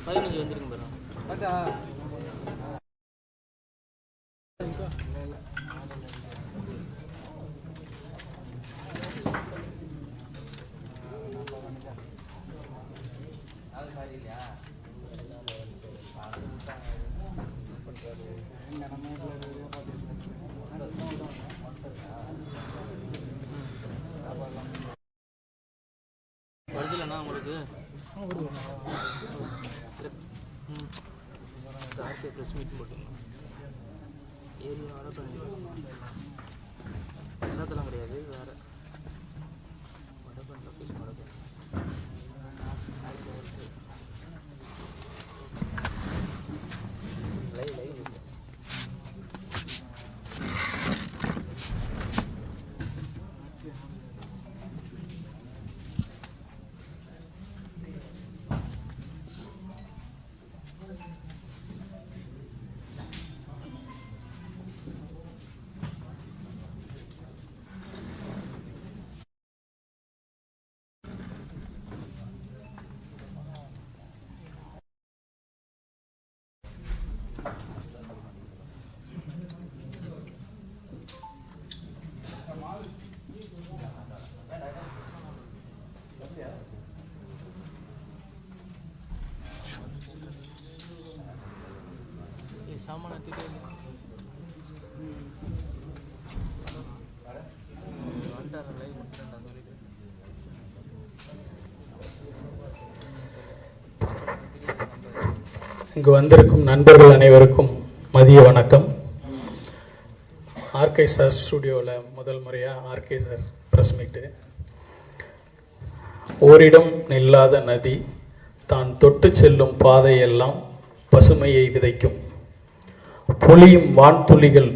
15 வந்துருங்க பாரு. வருதுலண்ணா உங்களுக்கு ஆர்கே ப்ரெஸ் மீட் போட்டுங்க. ஏரியா ஆர்டர் பண்ணிடலாம். என்னத்தெல்லாம் கிடையாது, வேறு வடபன் லொக்கேஷன் வடபன் லைவ் லைவ் சாமானத்துக்கு இங்கு வந்திருக்கும் நண்பர்கள் அனைவருக்கும் மதிய வணக்கம். ஆர்கே சார் ஸ்டுடியோவில் முதல் முறையாக ஆர்கே சார் ப்ரெஸ் மீட்டு. ஓரிடம் நில்லாத நதி தான் தொட்டு செல்லும் பாதையெல்லாம் பசுமையை விதைக்கும். பொழியும் வான்துளிகள்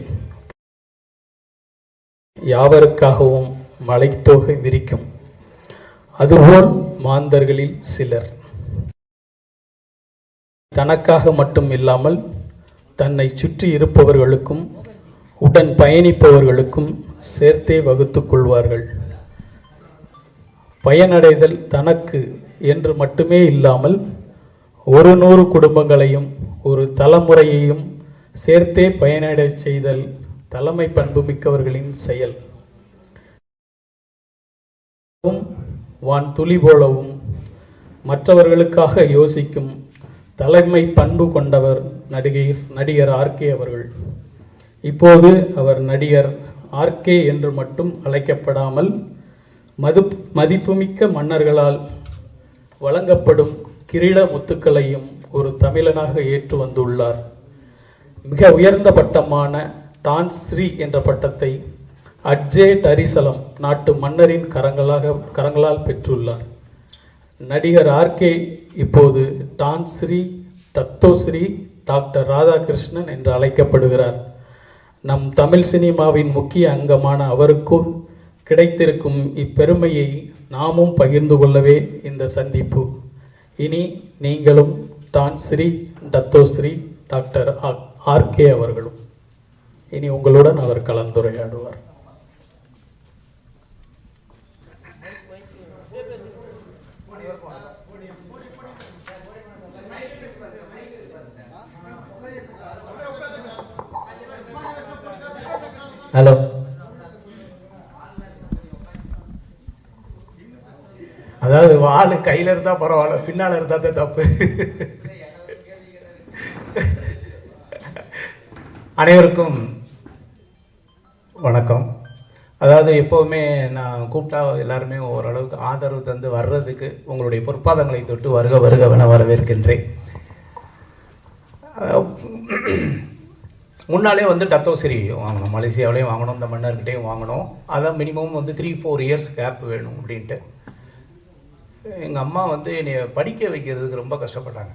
யாவருக்காகவும் மலைத்தொகை விரிக்கும். அதுபோல் மாந்தர்களில் சிலர் தனக்காக மட்டும் இல்லாமல் தன்னை சுற்றி இருப்பவர்களுக்கும் உடன் பயணிப்பவர்களுக்கும் சேர்த்தே வகுத்து கொள்வார்கள். பயனடைதல் தனக்கு என்று மட்டுமே இல்லாமல் 100 குடும்பங்களையும் ஒரு தலைமுறையையும் சேர்த்தே பயனடை செய்தல் தலைமை பண்புமிக்கவர்களின் செயல். வான் துளி போலவும் மற்றவர்களுக்காக யோசிக்கும் தலைமை பண்பு கொண்டவர் நடிகர் ஆர்கே அவர்கள். இப்போது அவர் நடிகர் ஆர்கே என்று மட்டும் அழைக்கப்படாமல் மதிப்புமிக்க மன்னர்களால் வழங்கப்படும் கிரீட முத்துக்களையும் ஒரு தமிழனாக ஏற்று வந்துள்ளார். மிக உயர்ந்த பட்டமான டான் ஸ்ரீ என்ற பட்டத்தை அட்ஜே டரிசலம் நாட்டு மன்னரின் கரங்களால் பெற்றுள்ளார். நடிகர் ஆர்கே இப்போது Tan Sri Dato Sri doctor Radhakrishnan என்று அழைக்கப்படுகிறார். நம் தமிழ் சினிமாவின் முக்கிய அங்கமான அவருக்கு கிடைத்திருக்கும் இப்பெருமையை நாமும் பகிர்ந்து கொள்ளவே இந்த சந்திப்பு. இனி நீங்களும் Tan Sri Dato Sri doctor RK அவர்களும் இனி உங்களுடன் அவர் கலந்துரையாடுவார். ஹலோ, அதாவது வாள் கையில் இருந்தால் பரவாயில்ல, பின்னால் இருந்தால் தான் தப்பு. அனைவருக்கும் வணக்கம். அதாவது எப்போவுமே நான் கூப்பிட்டா எல்லாருமே ஓரளவுக்கு ஆதரவு தந்து வர்றதுக்கு உங்களுடைய பொற்பாதங்களை தொட்டு வருக வருகவென வரவேற்கின்றேன். முன்னாலே டத்தோஸ்ரீ வாங்கணும், மலேசியாவிலையும் வாங்கணும், இந்த மன்னர்கிட்டையும் வாங்கணும். அதான் மினிமம் 3-4 இயர்ஸ் கேப் வேணும் அப்படின்ட்டு. எங்கள் அம்மா என்னை படிக்க வைக்கிறதுக்கு ரொம்ப கஷ்டப்பட்டாங்க.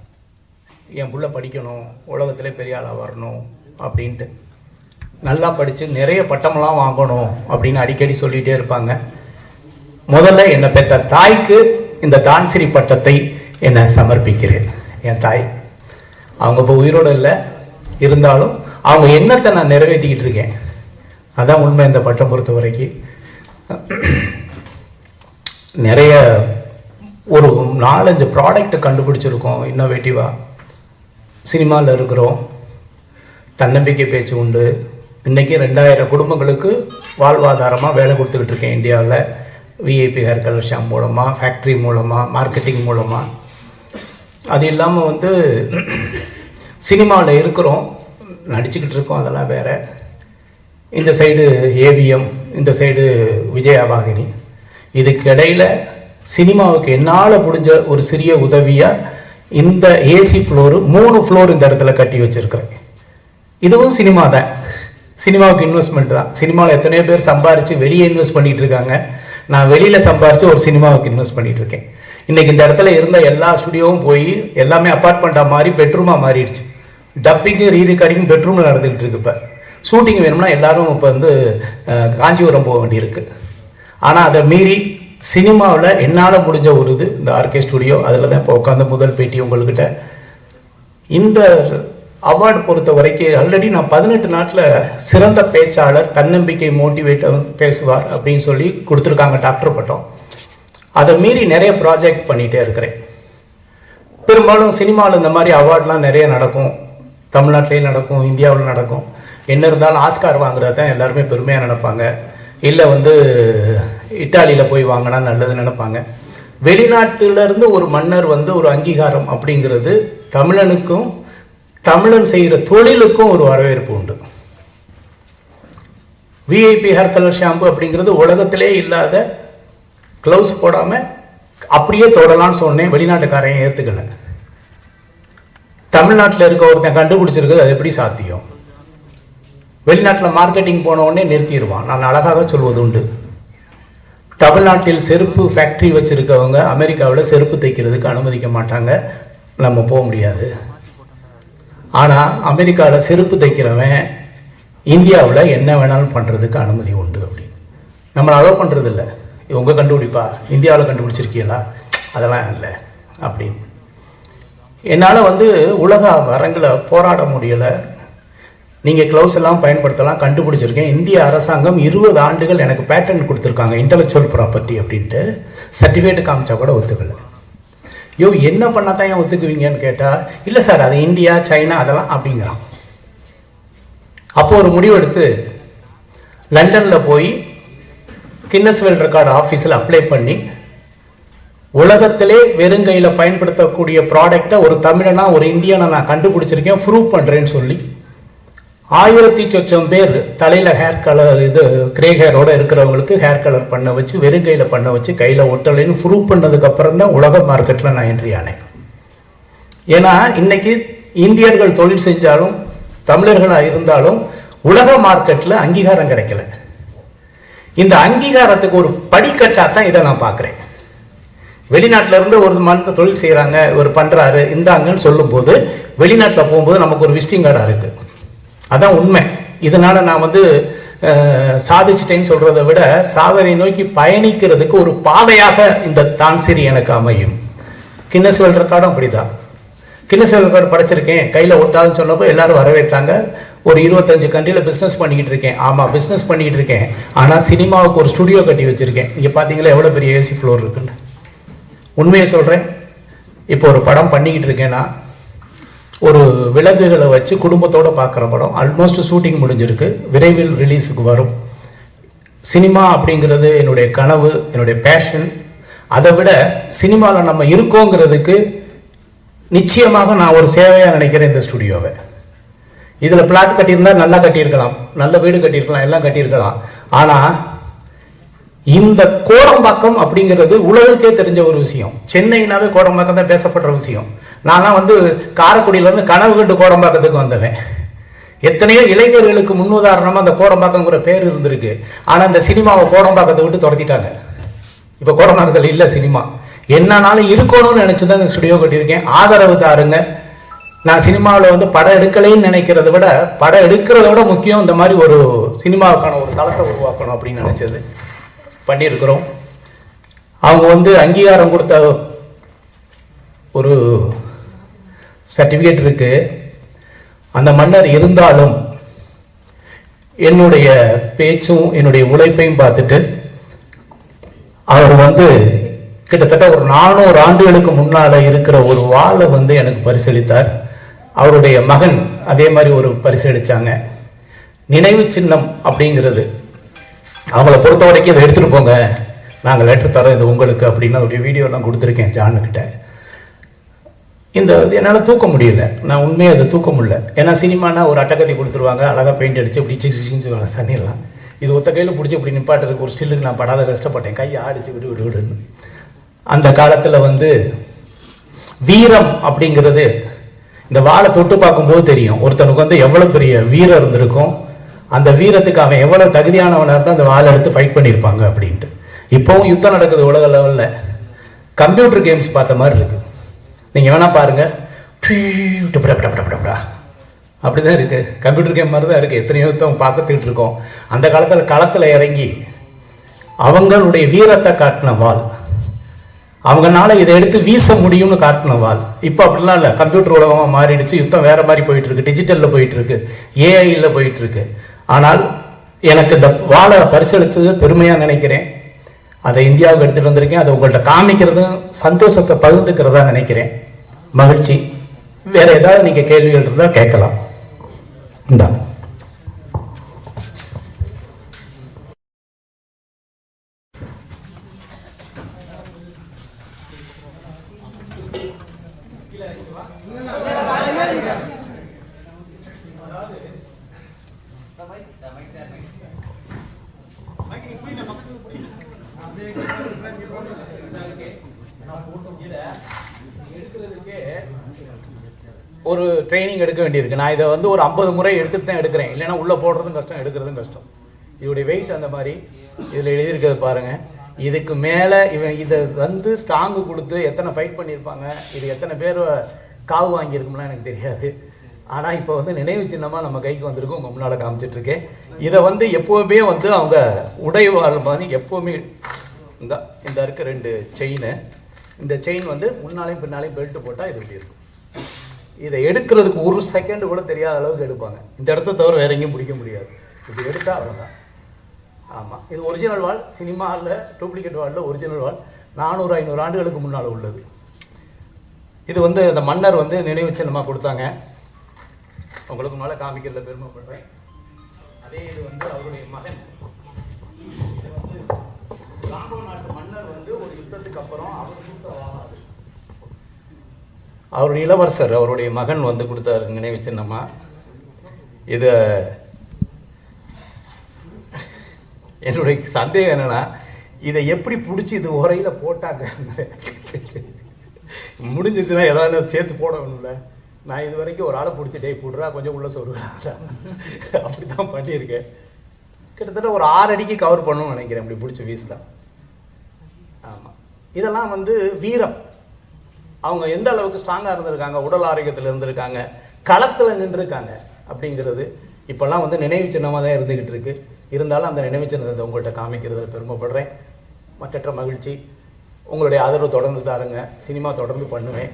என் பிள்ளை படிக்கணும், உலகத்தில் பெரிய ஆளாக வரணும் அப்படின்ட்டு. நல்லா படித்து நிறைய பட்டமெல்லாம் வாங்கணும் அப்படின்னு அடிக்கடி சொல்லிகிட்டே இருப்பாங்க. முதல்ல என்னை பெற்ற தாய்க்கு இந்த தான்சிரி பட்டத்தை என்னை சமர்ப்பிக்கிறேன். என் தாய் அவங்க இப்போ உயிரோடு இல்லை, இருந்தாலும் அவங்க எண்ணத்தை நான் நிறைவேற்றிக்கிட்டு இருக்கேன். அதான் உண்மை. இந்த பட்டம் பொறுத்த வரைக்கும் நிறைய ஒரு 4-5 ப்ராடக்ட் கண்டுபிடிச்சிருக்கோம் இன்னோவேட்டிவாக. சினிமாவில் இருக்கிறோம், தன்னம்பிக்கை பேச்சு உண்டு. இன்றைக்கி 2000 குடும்பங்களுக்கு வாழ்வாதாரமாக வேலை கொடுத்துக்கிட்டு இருக்கேன் இந்தியாவில். விஐபி ஹேர் கலர் ஷாம்பு மூலமாக, ஃபேக்ட்ரி மூலமாக, மார்க்கெட்டிங் மூலமாக. அது இல்லாமல் வந்து சினிமாவில் இருக்கிறோம், நடிச்சுக்கிட்டு இருக்கோம், அதெல்லாம் வேறு. இந்த சைடு ஏவிஎம், இந்த சைடு விஜயவாகினி. இதுக்கு இடையில் சினிமாவுக்கு என்னால் முடிஞ்ச ஒரு சிறிய உதவியாக இந்த ஏசி ஃப்ளோரு 3 ஃப்ளோர் இந்த இடத்துல கட்டி வச்சுருக்கிறேன். இதுவும் சினிமா தான், சினிமாவுக்கு இன்வெஸ்ட்மெண்ட் தான். சினிமாவில் எத்தனையோ பேர் சம்பாரித்து வெளியே இன்வெஸ்ட் பண்ணிகிட்டு இருக்காங்க. நான் வெளியில் சம்பாரித்து ஒரு சினிமாவுக்கு இன்வெஸ்ட் பண்ணிகிட்டு இருக்கேன். இன்றைக்கி இந்த இடத்துல இருந்த எல்லா ஸ்டுடியோவும் போய் எல்லாமே அப்பார்ட்மெண்ட்டாக மாறி பெட்ரூமாக மாறிடுச்சு. டப்பிங்கு ரீரெக்கார்டிங் பெட்ரூமில் நடந்துக்கிட்டு இருக்கு. இப்போ ஷூட்டிங் வேணும்னா எல்லோரும் இப்போ வந்து காஞ்சிபுரம் போக வேண்டியிருக்கு. ஆனால் அதை மீறி சினிமாவில் என்னால் முடிஞ்ச ஒரு இது இந்த ஆர்கே ஸ்டுடியோ. அதில் தான் இப்போ உட்காந்து முதல் பேட்டி உங்கள்கிட்ட. இந்த அவார்டு பொறுத்த வரைக்கும் ஆல்ரெடி நான் 18 நாட்டில் சிறந்த பேச்சாளர், தன்னம்பிக்கை மோட்டிவேட்டர் பேசுவார் அப்படின்னு சொல்லி கொடுத்துருக்காங்க டாக்டர் பட்டம். அதை மீறி நிறைய ப்ராஜெக்ட் பண்ணிகிட்டே இருக்கிறேன். பெரும்பாலும் சினிமாவில் இந்த மாதிரி அவார்ட்லாம் நிறைய நடக்கும், தமிழ்நாட்டிலேயும் நடக்கும், இந்தியாவில் நடக்கும். என்ன இருந்தாலும் ஆஸ்கார் வாங்குறது தான் எல்லாருமே பெருமையாக நினைப்பாங்க. இல்லை வந்து இட்டாலியில் போய் வாங்கினா நல்லதுன்னு நினைப்பாங்க. வெளிநாட்டிலேருந்து ஒரு மன்னர் வந்து ஒரு அங்கீகாரம் அப்படிங்கிறது தமிழனுக்கும் தமிழன் செய்கிற தொழிலுக்கும் ஒரு வரவேற்பு உண்டு. விஐபி ஹேர் கலர் ஷாம்பு அப்படிங்கிறது உலகத்திலே இல்லாத, க்ளவுஸ் போடாமல் அப்படியே தொடலான்னு சொன்னேன். வெளிநாட்டுக்காரையும் ஏற்றுக்கலை. தமிழ்நாட்டில் இருக்க ஒருத்தன் கண்டுபிடிச்சிருக்குது, அது எப்படி சாத்தியம்? வெளிநாட்டில் மார்க்கெட்டிங் போன உடனே நிறுத்திடுவான். நான் அழகாக சொல்வது உண்டு, தமிழ்நாட்டில் செருப்பு ஃபேக்ட்ரி வச்சுருக்கவங்க அமெரிக்காவில் செருப்பு தைக்கிறதுக்கு அனுமதிக்க மாட்டாங்க, நம்ம போக முடியாது. ஆனால் அமெரிக்காவில் செருப்பு தைக்கிறவன் இந்தியாவில் என்ன வேணாலும் பண்ணுறதுக்கு அனுமதி உண்டு. அப்படின்னு நம்மளை அலோவ் பண்ணுறதில்ல. உங்கள் கண்டுபிடிப்பா, இந்தியாவில் கண்டுபிடிச்சிருக்கீங்களா? அதெல்லாம் இல்லை அப்படின்னு. என்னால் வந்து உலக அரங்கில் போராட முடியலை. நீங்கள் க்ளவுஸ் எல்லாம் பயன்படுத்தலாம், கண்டுபிடிச்சிருக்கேன். இந்திய அரசாங்கம் 20 ஆண்டுகள் எனக்கு பேட்டர்ன் கொடுத்துருக்காங்க, இன்டலெக்சுவல் ப்ராப்பர்ட்டி அப்படின்ட்டு. சர்டிஃபிகேட் காமிச்சா கூட ஒத்துக்கலை. யோ என்ன பண்ணால் தான் ஏன் ஒத்துக்குவீங்கன்னு கேட்டால், இல்லை சார் அது இந்தியா சைனா அதெல்லாம் அப்படிங்கிறான். அப்போது ஒரு முடிவெடுத்து லண்டனில் போய் கின்னஸ் வேர்ல்ட் ரெக்கார்டு ஆஃபீஸில் அப்ளை பண்ணி, உலகத்திலே வெறுங்கையில் பயன்படுத்தக்கூடிய ப்ராடக்டை ஒரு தமிழனா ஒரு இந்தியனை நான் கண்டுபிடிச்சிருக்கேன், ப்ரூவ் பண்ணுறேன்னு சொல்லி 1000 பேர் தலையில் ஹேர் கலர் இது கிரே ஹேரோடு இருக்கிறவங்களுக்கு ஹேர் கலர் பண்ண வச்சு, வெறுங்கையில் பண்ண வச்சு, கையில் ஒட்டலைன்னு ப்ரூவ் பண்ணதுக்கப்புறம் தான் உலக மார்க்கெட்டில் நான் என்ட்ரி ஆனேன். ஏன்னா இன்னைக்கு இந்தியர்கள் தொழில் செஞ்சாலும் தமிழர்களாக இருந்தாலும் உலக மார்க்கெட்டில் அங்கீகாரம் கிடைக்கல. இந்த அங்கீகாரத்துக்கு ஒரு படிக்கட்டாக தான் இதை நான் பார்க்குறேன். வெளிநாட்டில் இருந்து ஒரு மனித தொழில் செய்கிறாங்க, ஒரு பண்ணுறாரு இந்தாங்கன்னு சொல்லும்போது, வெளிநாட்டில் போகும்போது நமக்கு ஒரு விசிட்டிங் கார்டாக இருக்குது. அதான் உண்மை. இதனால் நான் வந்து சாதிச்சிட்டேன்னு சொல்கிறத விட சாதனை நோக்கி பயணிக்கிறதுக்கு ஒரு பாதையாக இந்த தான்சிரி எனக்கு அமையும். கின்னஸ் வேர்ல்ட் ரெக்கார்டும் அப்படி தான். கின்னஸ் வேர்ல்ட் ரெக்கார்டு படைச்சிருக்கேன், கையில் ஒட்டாதுன்னு சொன்னப்போ எல்லாரும் வரவேற்றாங்க. ஒரு 25 கண்ட்ரியில் பிஸ்னஸ் பண்ணிக்கிட்டு இருக்கேன். ஆமாம், பிஸ்னஸ் பண்ணிக்கிட்டு இருக்கேன். ஆனால் சினிமாவுக்கு ஒரு ஸ்டுடியோ கட்டி வச்சுருக்கேன். இங்கே பார்த்தீங்களா எவ்வளோ பெரிய ஏசி ஃப்ளோர் இருக்குன்னு. உண்மையை சொல்கிறேன், இப்போ ஒரு படம் பண்ணிக்கிட்டு இருக்கேன்னா, ஒரு விலங்குகளை வச்சு குடும்பத்தோடு பார்க்குற படம் ஆல்மோஸ்ட் ஷூட்டிங் முடிஞ்சிருக்கு, விரைவில் ரிலீஸுக்கு வரும். சினிமா அப்படிங்கிறது என்னுடைய கனவு, என்னுடைய பேஷன். அதை விட சினிமாவில் நம்ம இருக்கோங்கிறதுக்கு நிச்சயமாக நான் ஒரு சேவையாக நினைக்கிறேன் இந்த ஸ்டுடியோவை. இதில் பிளாட் கட்டியிருந்தால் நல்லா கட்டியிருக்கலாம், நல்ல வீடு கட்டியிருக்கலாம், எல்லாம் கட்டியிருக்கலாம். ஆனால் இந்த கோடம்பாக்கம் அப்படிங்கிறது உலகுக்கே தெரிஞ்ச ஒரு விஷயம். சென்னைனாவே கோடம்பாக்கம் தான் பேசப்படுற விஷயம். நான்லாம் வந்து காரைக்குடியிலேருந்து கனவு கண்டு கோடம்பாக்கத்துக்கு வந்தவன். எத்தனையோ இளைஞர்களுக்கு முன்னுதாரணமாக அந்த கோடம்பாக்கங்கிற பேர் இருந்திருக்கு. ஆனால் இந்த சினிமாவை கோடம்பாக்கத்தை விட்டு துரத்திட்டாங்க. இப்போ கோடம்பாக்கத்தில் இல்லை சினிமா. என்னன்னாலும் இருக்கணும்னு நினச்சி தான் இந்த ஸ்டுடியோ கட்டியிருக்கேன். ஆதரவு தாருங்க. நான் சினிமாவில் வந்து படம் எடுக்கலைன்னு நினைக்கிறத விட, படம் எடுக்கிறத விட முக்கியம் இந்த மாதிரி ஒரு சினிமாவுக்கான ஒரு தளத்தை உருவாக்கணும் அப்படின்னு நினச்சது. பண்ணியிருக்கிறோம். அவங்க வந்து அங்கீகாரம் கொடுத்த ஒரு சர்டிஃபிகேட் இருக்கு. அந்த மன்னர் இருந்தாலும் என்னுடைய பேச்சும் என்னுடைய உழைப்பையும் பார்த்துட்டு அவர் வந்து கிட்டத்தட்ட ஒரு 400 ஆண்டுகளுக்கு முன்னால் இருக்கிற ஒரு வாளை வந்து எனக்கு பரிசளித்தார். அவருடைய மகன் அதே மாதிரி ஒரு பரிசளித்தாங்க. நினைவு சின்னம் அப்படிங்கிறது அவங்கள பொறுத்த வரைக்கும் இதை எடுத்துகிட்டு போங்க, நாங்கள் லெட்டர் தரோம் இது உங்களுக்கு அப்படின்னு அவருடைய வீடியோலாம் கொடுத்துருக்கேன் ஜானுக்கிட்ட. இந்த என்னால் தூக்க முடியல, நான் உண்மையை அதை தூக்க முடியல. ஏன்னா சினிமானா ஒரு அட்டக்கத்தி கொடுத்துருவாங்க, அழகாக பெயிண்ட் அடித்து இப்படி சிக்ஸின்னு தண்ணிடலாம். இது ஒத்த கையில் பிடிச்சி இப்படி நிப்பாட்டுறதுக்கு ஒரு ஸ்டில்லுக்கு நான் படாத கஷ்டப்பட்டேன், கையை ஆடிச்சு விடு விடு விடுன்னு. அந்த காலத்தில் வந்து வீரம் அப்படிங்கிறது இந்த வாளை தொட்டு பார்க்கும்போது தெரியும் ஒருத்தனுக்கு வந்து எவ்வளோ பெரிய வீரம் இருந்திருக்கும், அந்த வீரத்துக்கு அவன் எவ்வளோ தகுதியானவனாக இருந்தால் அந்த வாளை எடுத்து ஃபைட் பண்ணியிருப்பாங்க அப்படின்ட்டு. இப்போவும் யுத்தம் நடக்குது உலக லெவலில். கம்ப்யூட்டர் கேம்ஸ் பார்த்த மாதிரி இருக்குது. நீங்கள் வேணால் பாருங்கள், அப்படி தான் இருக்குது. கம்ப்யூட்டர் கேம் மாதிரி தான் இருக்குது. எத்தனையோ யுத்தம் பார்த்துக்கிட்டு இருக்கோம். அந்த காலத்தில் களத்தில் இறங்கி அவங்களுடைய வீரத்தை காட்டின வாள், அவங்களால இதை எடுத்து வீச முடியும்னு காட்டின வாள். இப்போ அப்படிலாம் இல்லை, கம்ப்யூட்டர் உலகமாக மாறிடுச்சு, யுத்தம் வேறு மாதிரி போயிட்டுருக்கு, டிஜிட்டலில் போயிட்டுருக்கு, ஏஐயில் போயிட்டுருக்கு. ஆனால் எனக்கு இந்த வாளை பரிசளித்தது பெருமையாக நினைக்கிறேன். அதை இந்தியாவுக்கு எடுத்துகிட்டு வந்திருக்கேன். அதை உங்கள்கிட்ட காமிக்கிறதும் சந்தோஷத்தை பகிர்ந்துக்கிறதா நினைக்கிறேன். மகிழ்ச்சி. வேற ஏதாவது நீங்கள் கேள்விகள் இருந்தால் கேட்கலாம். இந்தா ஒரு ட்ரைனிங் எடுக்க வேண்டியிருக்கு. நான் இதை வந்து ஒரு 50 முறை எடுத்துட்டு தான் எடுக்கிறேன், இல்லைன்னா உள்ளே போடுறதும் கஷ்டம், எடுக்கிறதும் கஷ்டம். இதோடைய வெயிட் அந்த மாதிரி இதில் எழுதியிருக்கிறது பாருங்கள். இதுக்கு மேலே இவன் இதை வந்து ஸ்ட்ராங்கு கொடுத்து எத்தனை ஃபைட் பண்ணியிருப்பாங்க, இது எத்தனை பேர் காவு வாங்கியிருக்கும்லாம் எனக்கு தெரியாது. ஆனால் இப்போ வந்து நினைவு சின்னமாக நம்ம கைக்கு வந்திருக்கும், உங்கள் முன்னால் காமிச்சிட்ருக்கேன். இதை வந்து எப்போவுமே வந்து அவங்க உடைவாள் மாதிரி எப்போவுமே இந்த இருக்க 2 செயின், இந்த செயின் வந்து முன்னாலையும் பின்னாலையும் பெல்ட்டு போட்டால் இது இப்படி இருக்கும். இதை எடுக்கிறதுக்கு 1 செகண்ட் கூட தெரியாத அளவுக்கு எடுப்பாங்க. இந்த இடத்த தவிர வேற எங்கேயும் பிடிக்க முடியாது. இது எடுத்தால் அவ்வளோதான். ஆமாம், இது ஒரிஜினல் வால், சினிமாவில் டூப்ளிகேட் வாலில் ஒரிஜினல் வால் 400-500 ஆண்டுகளுக்கு முன்னால் உள்ளது. இது வந்து அந்த மன்னர் வந்து நினைவு சின்னமாக கொடுத்தாங்க. உங்களுக்கு மேலே காமிக்கிறத பெருமைப்படுறேன். அதே இது வந்து அவருடைய மகன், இது வந்து காங்கோ நாட்டு மன்னர் வந்து ஒரு யுத்தத்துக்கு அப்புறம் அவர் கொடுத்த வால், அவருடைய இளவரசர் அவருடைய மகன் வந்து கொடுத்தாரு நினைவு சின்னமா. இதை என்னுடைய சந்தேகம் என்னன்னா, இதை எப்படி பிடிச்சி இது உரையில் போட்டாங்க, முடிஞ்சிச்சுன்னா ஏதாவது சேர்த்து போட வேணும்ல. நான் இது வரைக்கும் ஒரு ஆளை பிடிச்சி டே போடுறா கொஞ்சம் உள்ள சொல்லுவேன், அப்படி தான் பண்ணியிருக்கேன். கிட்டத்தட்ட ஒரு 6 அடிக்கு கவர் பண்ணணும்னு நினைக்கிறேன் அப்படி பிடிச்சி வீசலாம். ஆமாம், இதெல்லாம் வந்து வீரம். அவங்க எந்த அளவுக்கு ஸ்ட்ராங்காக இருந்திருக்காங்க, உடல் ஆரோக்கியத்தில் இருந்திருக்காங்க, களத்தில் நின்றுருக்காங்க அப்படிங்கிறது இப்போல்லாம் வந்து நினைவு சின்னமாக தான் இருந்துக்கிட்டு இருக்கு. இருந்தாலும் அந்த நினைவு சின்னத்தை உங்கள்கிட்ட காமிக்கிறதுல பெருமைப்படுறேன். மற்றற்ற மகிழ்ச்சி. உங்களுடைய ஆதரவு தொடர்ந்து தாருங்க. சினிமா தொடர்ந்து பண்ணுவேன்.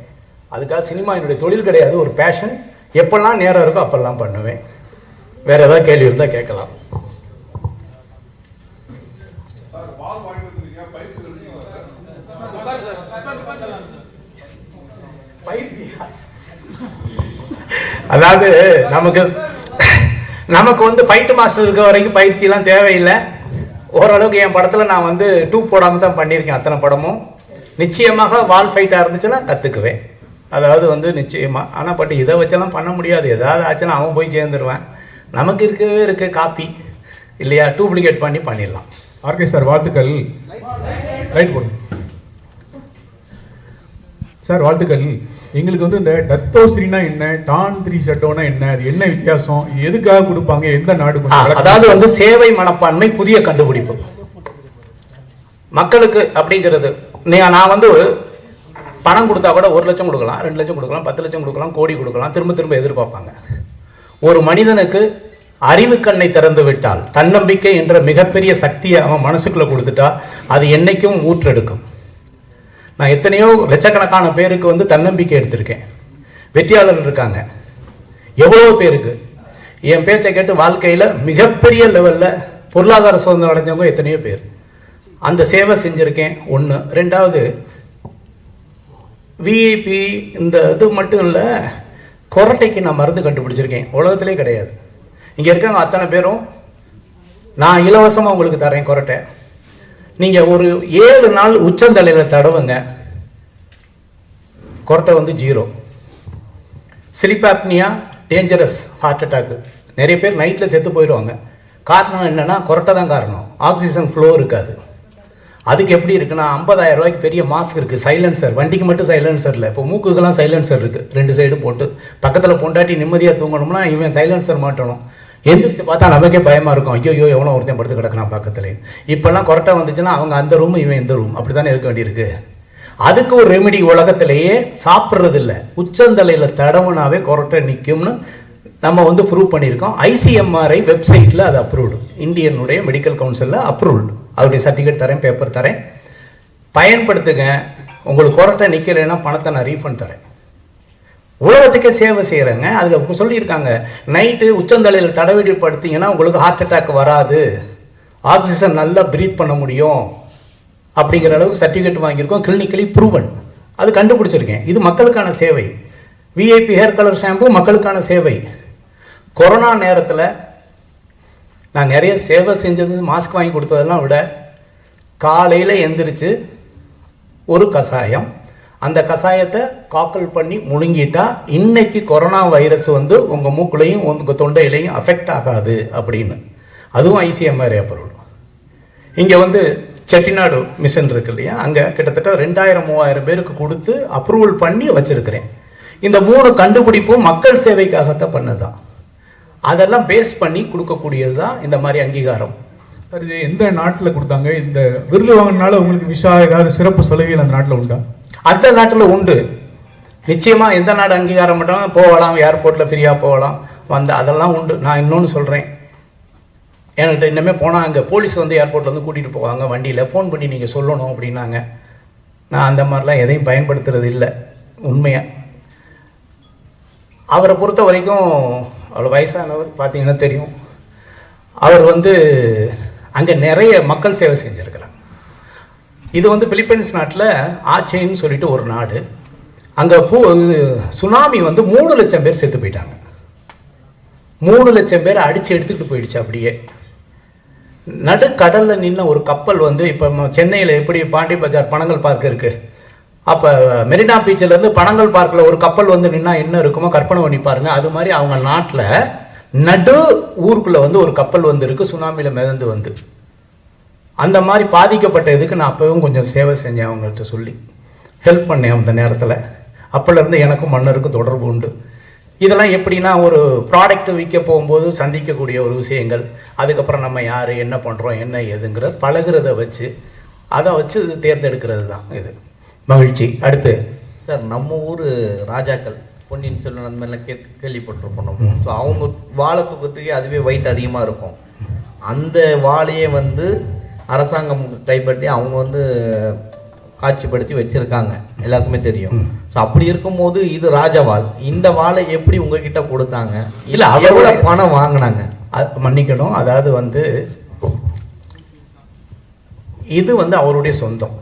அதுக்காக சினிமா என்னுடைய தொழில் கிடையாது, ஒரு பேஷன். எப்பெல்லாம் நேரம் இருக்கோ அப்பெல்லாம் பண்ணுவேன். வேறு ஏதாவது கேள்வி இருந்தால் கேட்கலாம். அதாவது நமக்கு வந்து ஃபைட்டு மாஸ்டர் இருக்க வரைக்கும் பயிற்சியெல்லாம் தேவையில்லை. ஓரளவுக்கு என் படத்தில் நான் வந்து டூப் போடாமல் தான் பண்ணியிருக்கேன் அத்தனை படமும். நிச்சயமாக வால் ஃபைட்டாக இருந்துச்சுன்னா கற்றுக்குவேன், அதாவது வந்து நிச்சயமாக. ஆனால் பட் இதை வச்செல்லாம் பண்ண முடியாது, ஏதாவது ஆச்சுன்னா அவன் போய் சேர்ந்துருவேன். நமக்கு இருக்கவே இருக்க காப்பி இல்லையா, டூப்ளிகேட் பண்ணிடலாம். ஆர்கே சார் வாழ்த்துக்கள். ரைட் போடுங்க சார், வாழ்த்துக்கள். எங்களுக்கு வந்து இந்த டத்தோஸ்ரீனா என்ன, டான் 3 ஷட்டோனா என்ன, அது என்ன வித்தியாசம், எதுக்காக கொடுப்பாங்க, எந்த நாடு? அதாவது வந்து சேவை மனப்பான்மை புதிய கண்டுபிடிப்பு மக்களுக்கு அப்படிங்கிறது. நான் வந்து பணம் கொடுத்தா கூட 1 லட்சம் கொடுக்கலாம், 2 லட்சம் கொடுக்கலாம், 10 லட்சம் கொடுக்கலாம், கோடி கொடுக்கலாம், திரும்ப திரும்ப எதிர்பார்ப்பாங்க. ஒரு மனிதனுக்கு அறிவு கண்ணை திறந்து விட்டால், தன்னம்பிக்கை என்ற மிகப்பெரிய சக்தியை அவன் மனசுக்குள்ள கொடுத்துட்டா அது என்னைக்கும் ஊற்றெடுக்கும். நான் எத்தனையோ லட்சக்கணக்கான பேருக்கு வந்து தன்னம்பிக்கை எடுத்திருக்கேன். வெற்றியாளர்கள் இருக்காங்க எவ்வளோ பேருக்கு. என் பேச்சை கேட்டு வாழ்க்கையில் மிகப்பெரிய லெவலில் பொருளாதார சுதந்திரம் அடைஞ்சவங்க எத்தனையோ பேர். அந்த சேவை செஞ்சுருக்கேன். ஒன்று. ரெண்டாவது, விஐபி இந்த இது மட்டும் இல்லை, கொரட்டைக்கு நான் மருந்து கண்டுபிடிச்சிருக்கேன். உலகத்திலே கிடையாது. இங்கே இருக்காங்க அத்தனை பேரும் நான் இலவசமாக உங்களுக்கு தரேன் கொரட்டை. நீங்கள் ஒரு 7 நாள் உச்சந்தலையில் தடவுங்க, கொரட்டை வந்து 0. Sleep apnea dangerous, heart attack. நிறைய பேர் நைட்டில் செத்து போயிடுவாங்க. காரணம் என்னென்னா கொரட்டை தான் காரணம். ஆக்சிஜன் ஃப்ளோ இருக்காது. அதுக்கு எப்படி இருக்குன்னா 50,000 ரூபாய்க்கு பெரிய மாஸ்க் இருக்குது, சைலன்சர். வண்டிக்கு மட்டும் சைலன்சர் இல்லை, இப்போ மூக்குக்கெல்லாம் சைலன்சர் இருக்குது. 2 சைடும் போட்டு பக்கத்தில் பொண்டாட்டி நிம்மதியாக தூங்கணும்னா இவன் சைலன்சர் மாட்டணும். எந்திரிச்சு பார்த்தா நமக்கே பயமாக இருக்கும், ஐயோ எவனோ ஒருத்தன் படுத்து கிடக்குறான் பக்கத்துல. இப்போல்லாம் கொரட்டை வந்துச்சுன்னா அவங்க அந்த ரூம் இவன் இந்த ரூம், அப்படி தானே இருக்க வேண்டியிருக்கு. அதுக்கு ஒரு ரெமெடி உலகத்திலேயே சாப்பிட்றது இல்லை, உச்சந்தலையில் தடவுனாவே கொரட்டை நிற்கும்னு நம்ம வந்து ப்ரூவ் பண்ணியிருக்கோம். ICMRI வெப்சைட்டில் அது அப்ரூவ்டு, இந்தியனுடைய மெடிக்கல் கவுன்சிலில் அப்ரூவ்டு. அவருடைய சர்டிஃபிகேட் தரேன், பேப்பர் தரேன், பயன்படுத்துங்க. உங்களுக்கு கொரட்டை நிற்கலைன்னா பணத்தை நான் ரீஃபண்ட் தரேன். உலகத்துக்கே சேவை செய்கிறேங்க. அதில் சொல்லியிருக்காங்க, நைட்டு உச்சந்தலையில் தடவிடி படுத்திங்கன்னா உங்களுக்கு ஹார்ட் அட்டாக் வராது, ஆக்சிஜன் நல்லா ப்ரீத் பண்ண முடியும் அப்படிங்கிற அளவுக்கு சர்டிஃபிகேட் வாங்கியிருக்கோம், கிளினிக்கலி ப்ரூவன். அது கண்டுபிடிச்சிருக்கேன். இது மக்களுக்கான சேவை. விஐபி ஹேர் கலர் ஷாம்பு மக்களுக்கான சேவை. கொரோனா நேரத்தில் நான் நிறைய சேவை செஞ்சது, மாஸ்க் வாங்கி கொடுத்ததெல்லாம் விட, காலையில் எந்திரிச்சு ஒரு கஷாயம், அந்த கஷாயத்தை காக்கல் பண்ணி முழுங்கிட்டா இன்னைக்கு கொரோனா வைரஸ் வந்து உங்கள் மூக்குலையும் உங்கள் தொண்டையிலையும் அஃபெக்ட் ஆகாது அப்படின்னு. அதுவும் ICMRI அப்ரூவல். இங்கே வந்து செட்டிநாடு மிஷன் இருக்கு இல்லையா, அங்கே கிட்டத்தட்ட 2000-3000 பேருக்கு கொடுத்து அப்ரூவல் பண்ணி வச்சுருக்கிறேன். இந்த 3 கண்டுபிடிப்பும் மக்கள் சேவைக்காகத்தான் பண்ணதான். அதெல்லாம் பேஸ் பண்ணி கொடுக்கக்கூடியது தான் இந்த மாதிரி அங்கீகாரம். இது எந்த நாட்டில் கொடுத்தாங்க? இந்த விருது வாங்கினால உங்களுக்கு விஷா ஏதாவது சிறப்பு சலுகைகள் அந்த நாட்டில் உண்டா? அந்த நாட்டில் உண்டு நிச்சயமாக. எந்த நாடு அங்கீகாரம் பண்ணாலும் போகலாம், ஏர்போர்ட்டில் ஃப்ரீயாக போகலாம் வந்து, அதெல்லாம் உண்டு. நான் இன்னொன்று சொல்கிறேன், என்கிட்ட இன்னமே போனால் அங்கே போலீஸ் வந்து ஏர்போர்ட்டில் வந்து கூட்டிகிட்டு போவாங்க வண்டியில், ஃபோன் பண்ணி நீங்கள் சொல்லணும் அப்படின்னாங்க. நான் அந்த மாதிரிலாம் எதையும் பயன்படுத்துறது இல்லை உண்மையாக. அவரை பொறுத்த வரைக்கும் அவ்வளோ வயசானவர், பார்த்தீங்கன்னா தெரியும். அவர் வந்து அங்கே நிறைய மக்கள் சேவை செஞ்சுருக்கிறாங்க. இது வந்து பிலிப்பைன்ஸ் நாட்டில் ஆச்சைன்னு சொல்லிட்டு ஒரு நாடு. அங்கே சுனாமி வந்து 3 லட்சம் பேர் செத்து போயிட்டாங்க. 3 லட்சம் பேர் அடித்து எடுத்துக்கிட்டு போயிடுச்சு. அப்படியே நடுக்கடலில் நின்ன ஒரு கப்பல் வந்து, இப்போ சென்னையில் எப்படி பாண்டி பஜார் பனங்கல் பார்க் இருக்குது, அப்போ மெரினா பீச்சிலேருந்து பனங்கல் பார்க்கில் ஒரு கப்பல் வந்து நின்னா என்ன இருக்குமோ கற்பனை பண்ணி பாருங்க. அது மாதிரி அவங்க நாட்டில் நடு ஊருக்குள்ளே வந்து ஒரு கப்பல் வந்து இருக்குது, சுனாமியில் மிதந்து வந்து. அந்த மாதிரி பாதிக்கப்பட்ட இதுக்கு நான் அப்பவும் கொஞ்சம் சேவை செஞ்சேன், அவங்கள்ட்ட சொல்லி ஹெல்ப் பண்ணேன் அந்த நேரத்தில். அப்போலேருந்து எனக்கும் மன்னருக்கும் தொடர்பு உண்டு. இதெல்லாம் எப்படின்னா, ஒரு ப்ராடக்ட் விற்க போகும்போது சந்திக்கக்கூடிய ஒரு விஷயங்கள், அதுக்கப்புறம் நம்ம யார் என்ன பண்ணுறோம் என்ன ஏதுங்கிற பழகிறத வச்சு அதை வச்சு தேர்ந்தெடுக்கிறது தான் இது. மகிழ்ச்சி. அடுத்து சார், நம்ம ஊர் ராஜாக்கள் பொன்னியின் செல்வன் அந்த மாதிரிலாம் கேள்விப்பட்டிருப்போம் நம்ம. ஸோ அவங்க வாழை தூக்கத்துக்கே அதுவே வெயிட் அதிகமாக இருக்கும். அந்த வாழையே வந்து அரசாங்கம் கைப்பற்றி அவங்க வந்து காட்சிப்படுத்தி வச்சுருக்காங்க, எல்லாருக்குமே தெரியும். ஸோ அப்படி இருக்கும்போது இது ராஜவாள், இந்த வாழை எப்படி உங்ககிட்ட கொடுத்தாங்க? இல்லை அவரோட பணம் வாங்கினாங்க? மன்னிக்கணும், அதாவது வந்து இது வந்து அவருடைய சொந்தம்,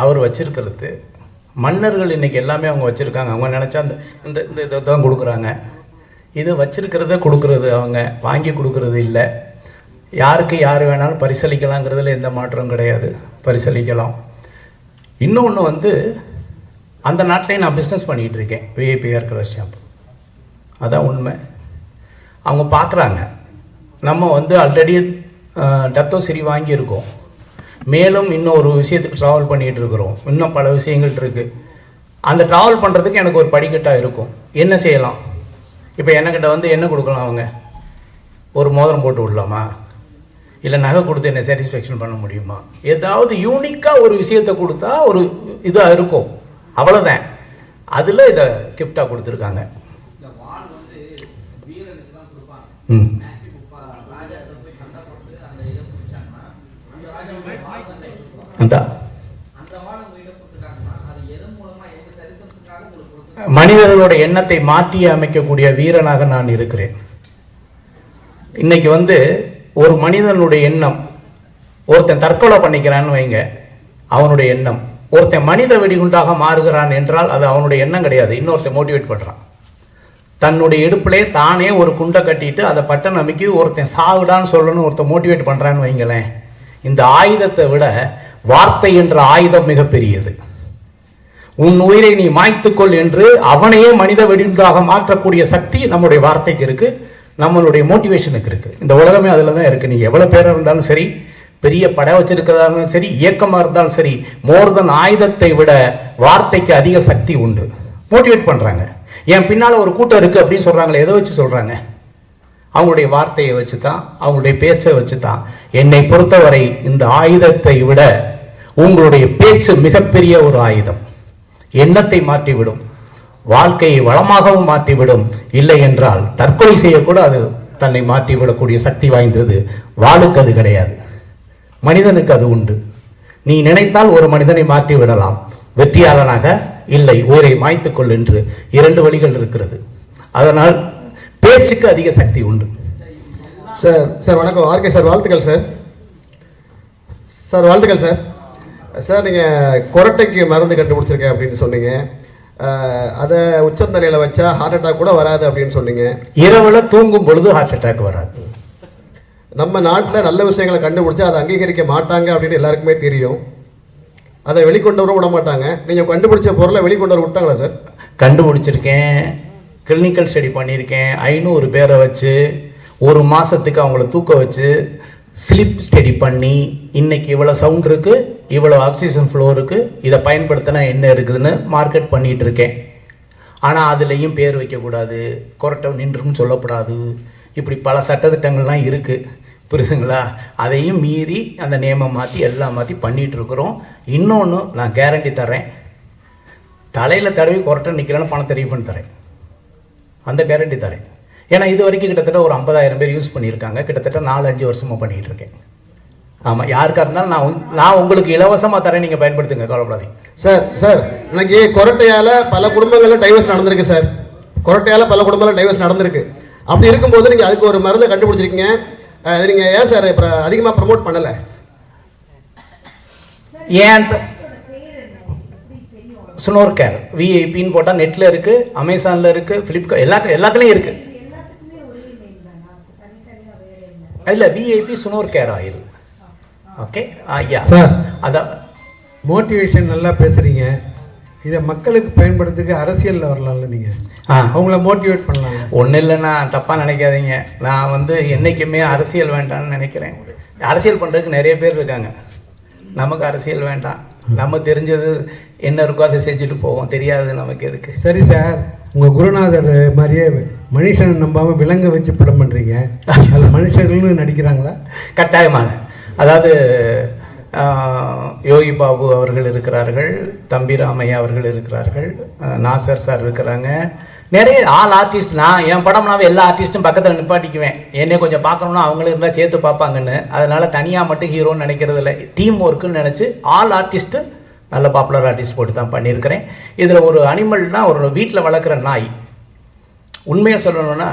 அவர் வச்சிருக்கிறது. மன்னர்கள் இன்றைக்கி எல்லாமே அவங்க வச்சுருக்காங்க. அவங்க நினச்சா அந்த இந்த இந்த இதை தான் கொடுக்குறாங்க. இது வச்சிருக்கிறத கொடுக்குறது, அவங்க வாங்கி கொடுக்குறது இல்லை. யாருக்கு யார் வேணாலும் பரிசளிக்கலாங்கிறதுல எந்த மாற்றம் கிடையாது, பரிசளிக்கலாம். இன்னொன்று வந்து அந்த நாட்டிலையும் நான் பிஸ்னஸ் பண்ணிகிட்டு இருக்கேன், விஐபி ஹேர் கலர் ஷாம்பு. அதான் உண்மை. அவங்க பார்க்குறாங்க நம்ம வந்து ஆல்ரெடி டத்தோசிரி வாங்கியிருக்கோம், மேலும் இன்னும் ஒரு விஷயத்துக்கு ட்ராவல் பண்ணிகிட்டு இருக்கிறோம், இன்னும் பல விஷயங்கள் இருக்குது. அந்த ட்ராவல் பண்ணுறதுக்கு எனக்கு ஒரு படிக்கட்டாக இருக்கும். என்ன செய்யலாம்? இப்போ என்கிட்ட வந்து என்ன கொடுக்கலாம்? அவங்க ஒரு மோதிரம் போட்டு விடலாமா, இல்லை நகை கொடுத்து என்ன சாட்டிஸ்ஃபேக்ஷன் பண்ண முடியுமா? ஏதாவது யூனிக்காக ஒரு விஷயத்தை கொடுத்தா ஒரு இதாக இருக்கும், அவ்வளோதான். அதில் இதை கிஃப்டாக கொடுத்துருக்காங்க. மனிதர்களோட எண்ணத்தை மாற்றி அமைக்கக்கூடிய வீரனாக நான் இருக்கிறேன். இன்னைக்கு வந்து ஒரு மனிதனுடைய எண்ணம் ஒருத்தன் தற்கொலை பண்ணிக்கிறான்னு வைங்க, அவனுடைய எண்ணம். ஒருத்தன் மனித வெடிகுண்டாக மாறுகிறான் என்றால் அது அவனுடைய எண்ணம் கிடையாது, இன்னொருத்தன் மோட்டிவேட் பண்ணுறான். தன்னுடைய இடுப்பிலே தானே ஒரு குண்டை கட்டிட்டு அதை பட்டன் அமைக்கி ஒருத்தன் சாவுடான்னு சொல்லணும்னு ஒருத்தன் மோட்டிவேட் பண்ணுறான்னு வைங்களேன். இந்த ஆயுதத்தை விட வார்த்தை என்ற ஆயுதம் மிகப்பெரியது. உன் உயிரை நீ மாய்த்துக்கொள் என்று அவனையே மனித வெடிகுண்டாக மாற்றக்கூடிய சக்தி நம்முடைய வார்த்தைக்கு இருக்கு, நம்மளுடைய மோட்டிவேஷனுக்கு இருக்கு. இந்த உலகமே அதில் தான் இருக்கு. நீங்கள் எவ்வளோ பேராக இருந்தாலும் சரி, பெரிய படை வச்சிருக்கிறதா இருந்தாலும் சரி, இயக்கமாக இருந்தாலும் சரி, மோர் தென் ஆயுதத்தை விட வார்த்தைக்கு அதிக சக்தி உண்டு. மோட்டிவேட் பண்ணுறாங்க. என் பின்னால் ஒரு கூட்டம் இருக்குது அப்படின்னு சொல்கிறாங்களே, எதை வச்சு சொல்கிறாங்க? அவங்களுடைய வார்த்தையை வச்சு தான், அவங்களுடைய பேச்சை வச்சு தான். என்னை பொறுத்தவரை இந்த ஆயுதத்தை விட உங்களுடைய பேச்சு மிகப்பெரிய ஒரு ஆயுதம். எண்ணத்தை மாற்றிவிடும், வாழ்க்கையை வளமாகவும் மாற்றிவிடும். இல்லை என்றால் தற்கொலை செய்யக்கூட அது தன்னை மாற்றிவிடக்கூடிய சக்தி வாய்ந்தது. வாளுக்கு அது கிடையாது, மனிதனுக்கு அது உண்டு. நீ நினைத்தால் ஒரு மனிதனை மாற்றி விடலாம், வெற்றியாளனாக இல்லை உயிரை மாய்த்துக்கொள் என்று 2 வழிகள் இருக்கிறது. அதனால் பேச்சுக்கு அதிக சக்தி உண்டு. சார் வணக்கம். ஆர்கே சார், வாழ்த்துக்கள் சார். சார் வாழ்த்துக்கள் சார். சார் நீங்கள் கொரட்டைக்கு மருந்து கண்டுபிடிச்சிருக்கேன் அப்படின்னு சொன்னீங்க. அதை உச்சந்தலையில் வச்சா ஹார்ட் அட்டாக் கூட வராது அப்படின்னு சொன்னீங்க. இரவில் தூங்கும் பொழுது ஹார்ட் அட்டாக் வராது. நம்ம நாட்டில் நல்ல விஷயங்களை கண்டுபிடிச்சா அதை அங்கீகரிக்க மாட்டாங்க அப்படின்னு எல்லாருக்குமே தெரியும். அதை வெளிக்கொண்டு வர விட மாட்டாங்க. நீங்கள் கண்டுபிடிச்ச பொருளை வெளிக்கொண்டு வர விட்டாங்களா சார்? கண்டுபிடிச்சிருக்கேன், கிளினிக்கல் ஸ்டடி பண்ணியிருக்கேன். 500 பேரை வச்சு 1 மாதத்துக்கு அவங்கள தூக்க வச்சு ஸ்லிப் ஸ்டடி பண்ணி இன்னைக்கு இவ்வளோ சவுண்ட் இருக்குது, இவ்வளோ ஆக்சிஜன் ஃப்ளோ இருக்குது, இதை பயன்படுத்தினா என்ன இருக்குதுன்னு மார்க்கெட் பண்ணிகிட்டு இருக்கேன். ஆனால் அதுலேயும் பேர் வைக்கக்கூடாது, கொரட்டை நின்றுன்னு சொல்லக்கூடாது, இப்படி பல சட்டத்திட்டங்கள்லாம் இருக்குது, புரியுதுங்களா? அதையும் மீறி அந்த நியமம் மாற்றி எல்லாம் மாற்றி பண்ணிகிட்டு இருக்கிறோம். இன்னொன்று நான் கேரண்டி தரேன், தலையில் தடவி கொரட்டை நிற்கிறேன்னு பணத்தை ரீஃபண்ட் தரேன், அந்த கேரண்டி தரேன். ஏன்னா இது வரைக்கும் கிட்டத்தட்ட ஒரு 50,000 பேர் யூஸ் பண்ணியிருக்காங்க. கிட்டத்தட்ட 4-5 வருஷமாக பண்ணிகிட்டு இருக்கேன். ஆமாம், யாருக்காக இருந்தாலும் நான் உங்களுக்கு இலவசமாக தரேன், நீங்கள் பயன்படுத்துங்க, கவலைப்படாதீங்க. சார் இன்னைக்கு கொரட்டையால் பல குடும்பங்களில் டைவர்ஸ் நடந்திருக்கு சார். கொரட்டையால் பல குடும்பங்களில் டைவர்ஸ் நடந்திருக்கு. அப்படி இருக்கும்போது நீங்கள் அதுக்கு ஒரு மருந்தை கண்டுபிடிச்சிருக்கீங்க. நீங்கள் ஏன் சார் இப்போ அதிகமாக ப்ரமோட் பண்ணலை? ஏன் ஸ்னோர் கேர் விஐபின்னு போட்டால் நெட்டில் இருக்குது, அமேசானில் இருக்குது, ஃப்ளிப்கார்ட் எல்லாத்துலேயும் இருக்குது. இல்லை, VIP snore care oil. Okay ஐயா சார், அதான் மோட்டிவேஷன் நல்லா பேசுகிறீங்க. இதை மக்களுக்கு பயன்படுத்துக்கு அரசியலில் வரலாம்ல, நீங்கள் அவங்கள மோட்டிவேட் பண்ணலாம். ஒன்றும் இல்லைண்ணா, தப்பாக நினைக்காதீங்க. நான் என்றைக்குமே அரசியல் வேண்டாம்னு நினைக்கிறேன். அரசியல் பண்ணுறதுக்கு நிறைய பேர் இருக்காங்க, நமக்கு அரசியல் வேண்டாம். நம்ம தெரிஞ்சது என்ன இருக்கோ அதை செஞ்சுட்டு போவோம், தெரியாது நமக்கு எதுக்கு. சரி சார், உங்கள் குருநாதர் மாதிரியே மனுஷனை நம்பாமல் விலங்கை வச்சு படம் பண்ணுறீங்க, அதில் மனுஷர்கள்னு நடிக்கிறாங்களா? கட்டாயமான, அதாவது யோகி பாபு அவர்கள் இருக்கிறார்கள், தம்பி ராமையா அவர்கள் இருக்கிறார்கள், நாசர் சார் இருக்கிறாங்க, நிறைய ஆர்டிஸ்ட். நான் என் படம்னாவே எல்லா ஆர்டிஸ்ட்டும் பக்கத்தில் நிப்பாட்டிக்குவேன். என்னை கொஞ்சம் பார்க்கணுன்னா அவங்களும் இருந்தால் சேர்த்து பார்ப்பாங்கன்னு. அதனால் தனியாக மட்டும் ஹீரோன்னு நினைக்கிறது இல்லை, டீம் ஒர்க்குன்னு நினச்சி ஆல் ஆர்டிஸ்ட்டு நல்ல பாப்புலர் ஆர்டிஸ்ட் போட்டு தான் பண்ணியிருக்கிறேன். இதில் ஒரு அனிமல்னால் ஒரு வீட்டில் வளர்க்குற நாய். உண்மையாக சொல்லணும்னா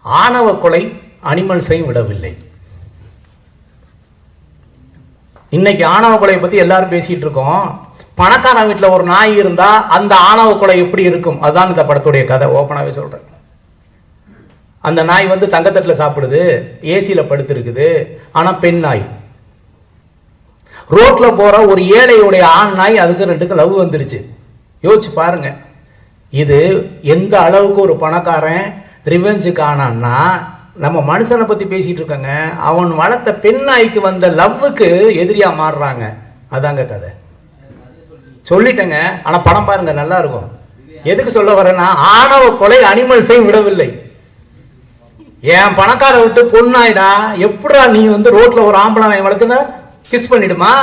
ஆணவ கொலை அனிமல்ஸையும் விடவில்லை. இன்னைக்கு ஆணவ கொலையை பற்றி எல்லாரும் பேசிகிட்டு இருக்கோம். பணக்காரன் வீட்டில் ஒரு நாய் இருந்தால் அந்த ஆணவ கொலை எப்படி இருக்கும், அதுதான் இந்த படத்துடைய கதை. ஓப்பனாகவே சொல்கிறேன். அந்த நாய் தங்கத்தட்டில் சாப்பிடுது, ஏசியில் படுத்துருக்குது, ஆனால் பெண் நாய். ரோட்டில் போகிற ஒரு ஏழையுடைய ஆண் நாய், அதுக்கு 2க்கும் லவ் வந்துருச்சு. யோசிச்சு பாருங்க, இது எந்த அளவுக்கு ஒரு பணக்காரன் ரிவெஞ்சுக்கு ஆனான்னா, நம்ம மனுஷனை பற்றி பேசிகிட்டு இருக்கோங்க, அவன் வளர்த்த பெண் நாய்க்கு வந்த லவ்வுக்கு எதிரியாக மாறுறாங்க. அதாங்க கதை. சொல்லிட்டேங்க, ஆனால் படம் பாருங்க, நல்லா இருக்கும். எதுக்கு சொல்ல வரேன்னா, ஆணவ கொலை அனிமல்ஸையும் விடவில்லை. என் பணக்கார விட்டு பொண்ணாயிடா, எப்படா நீ ரோட்டில் ஒரு ஆம்பளை நாய் வளர்த்துன கிஸ் பண்ணிடுமா,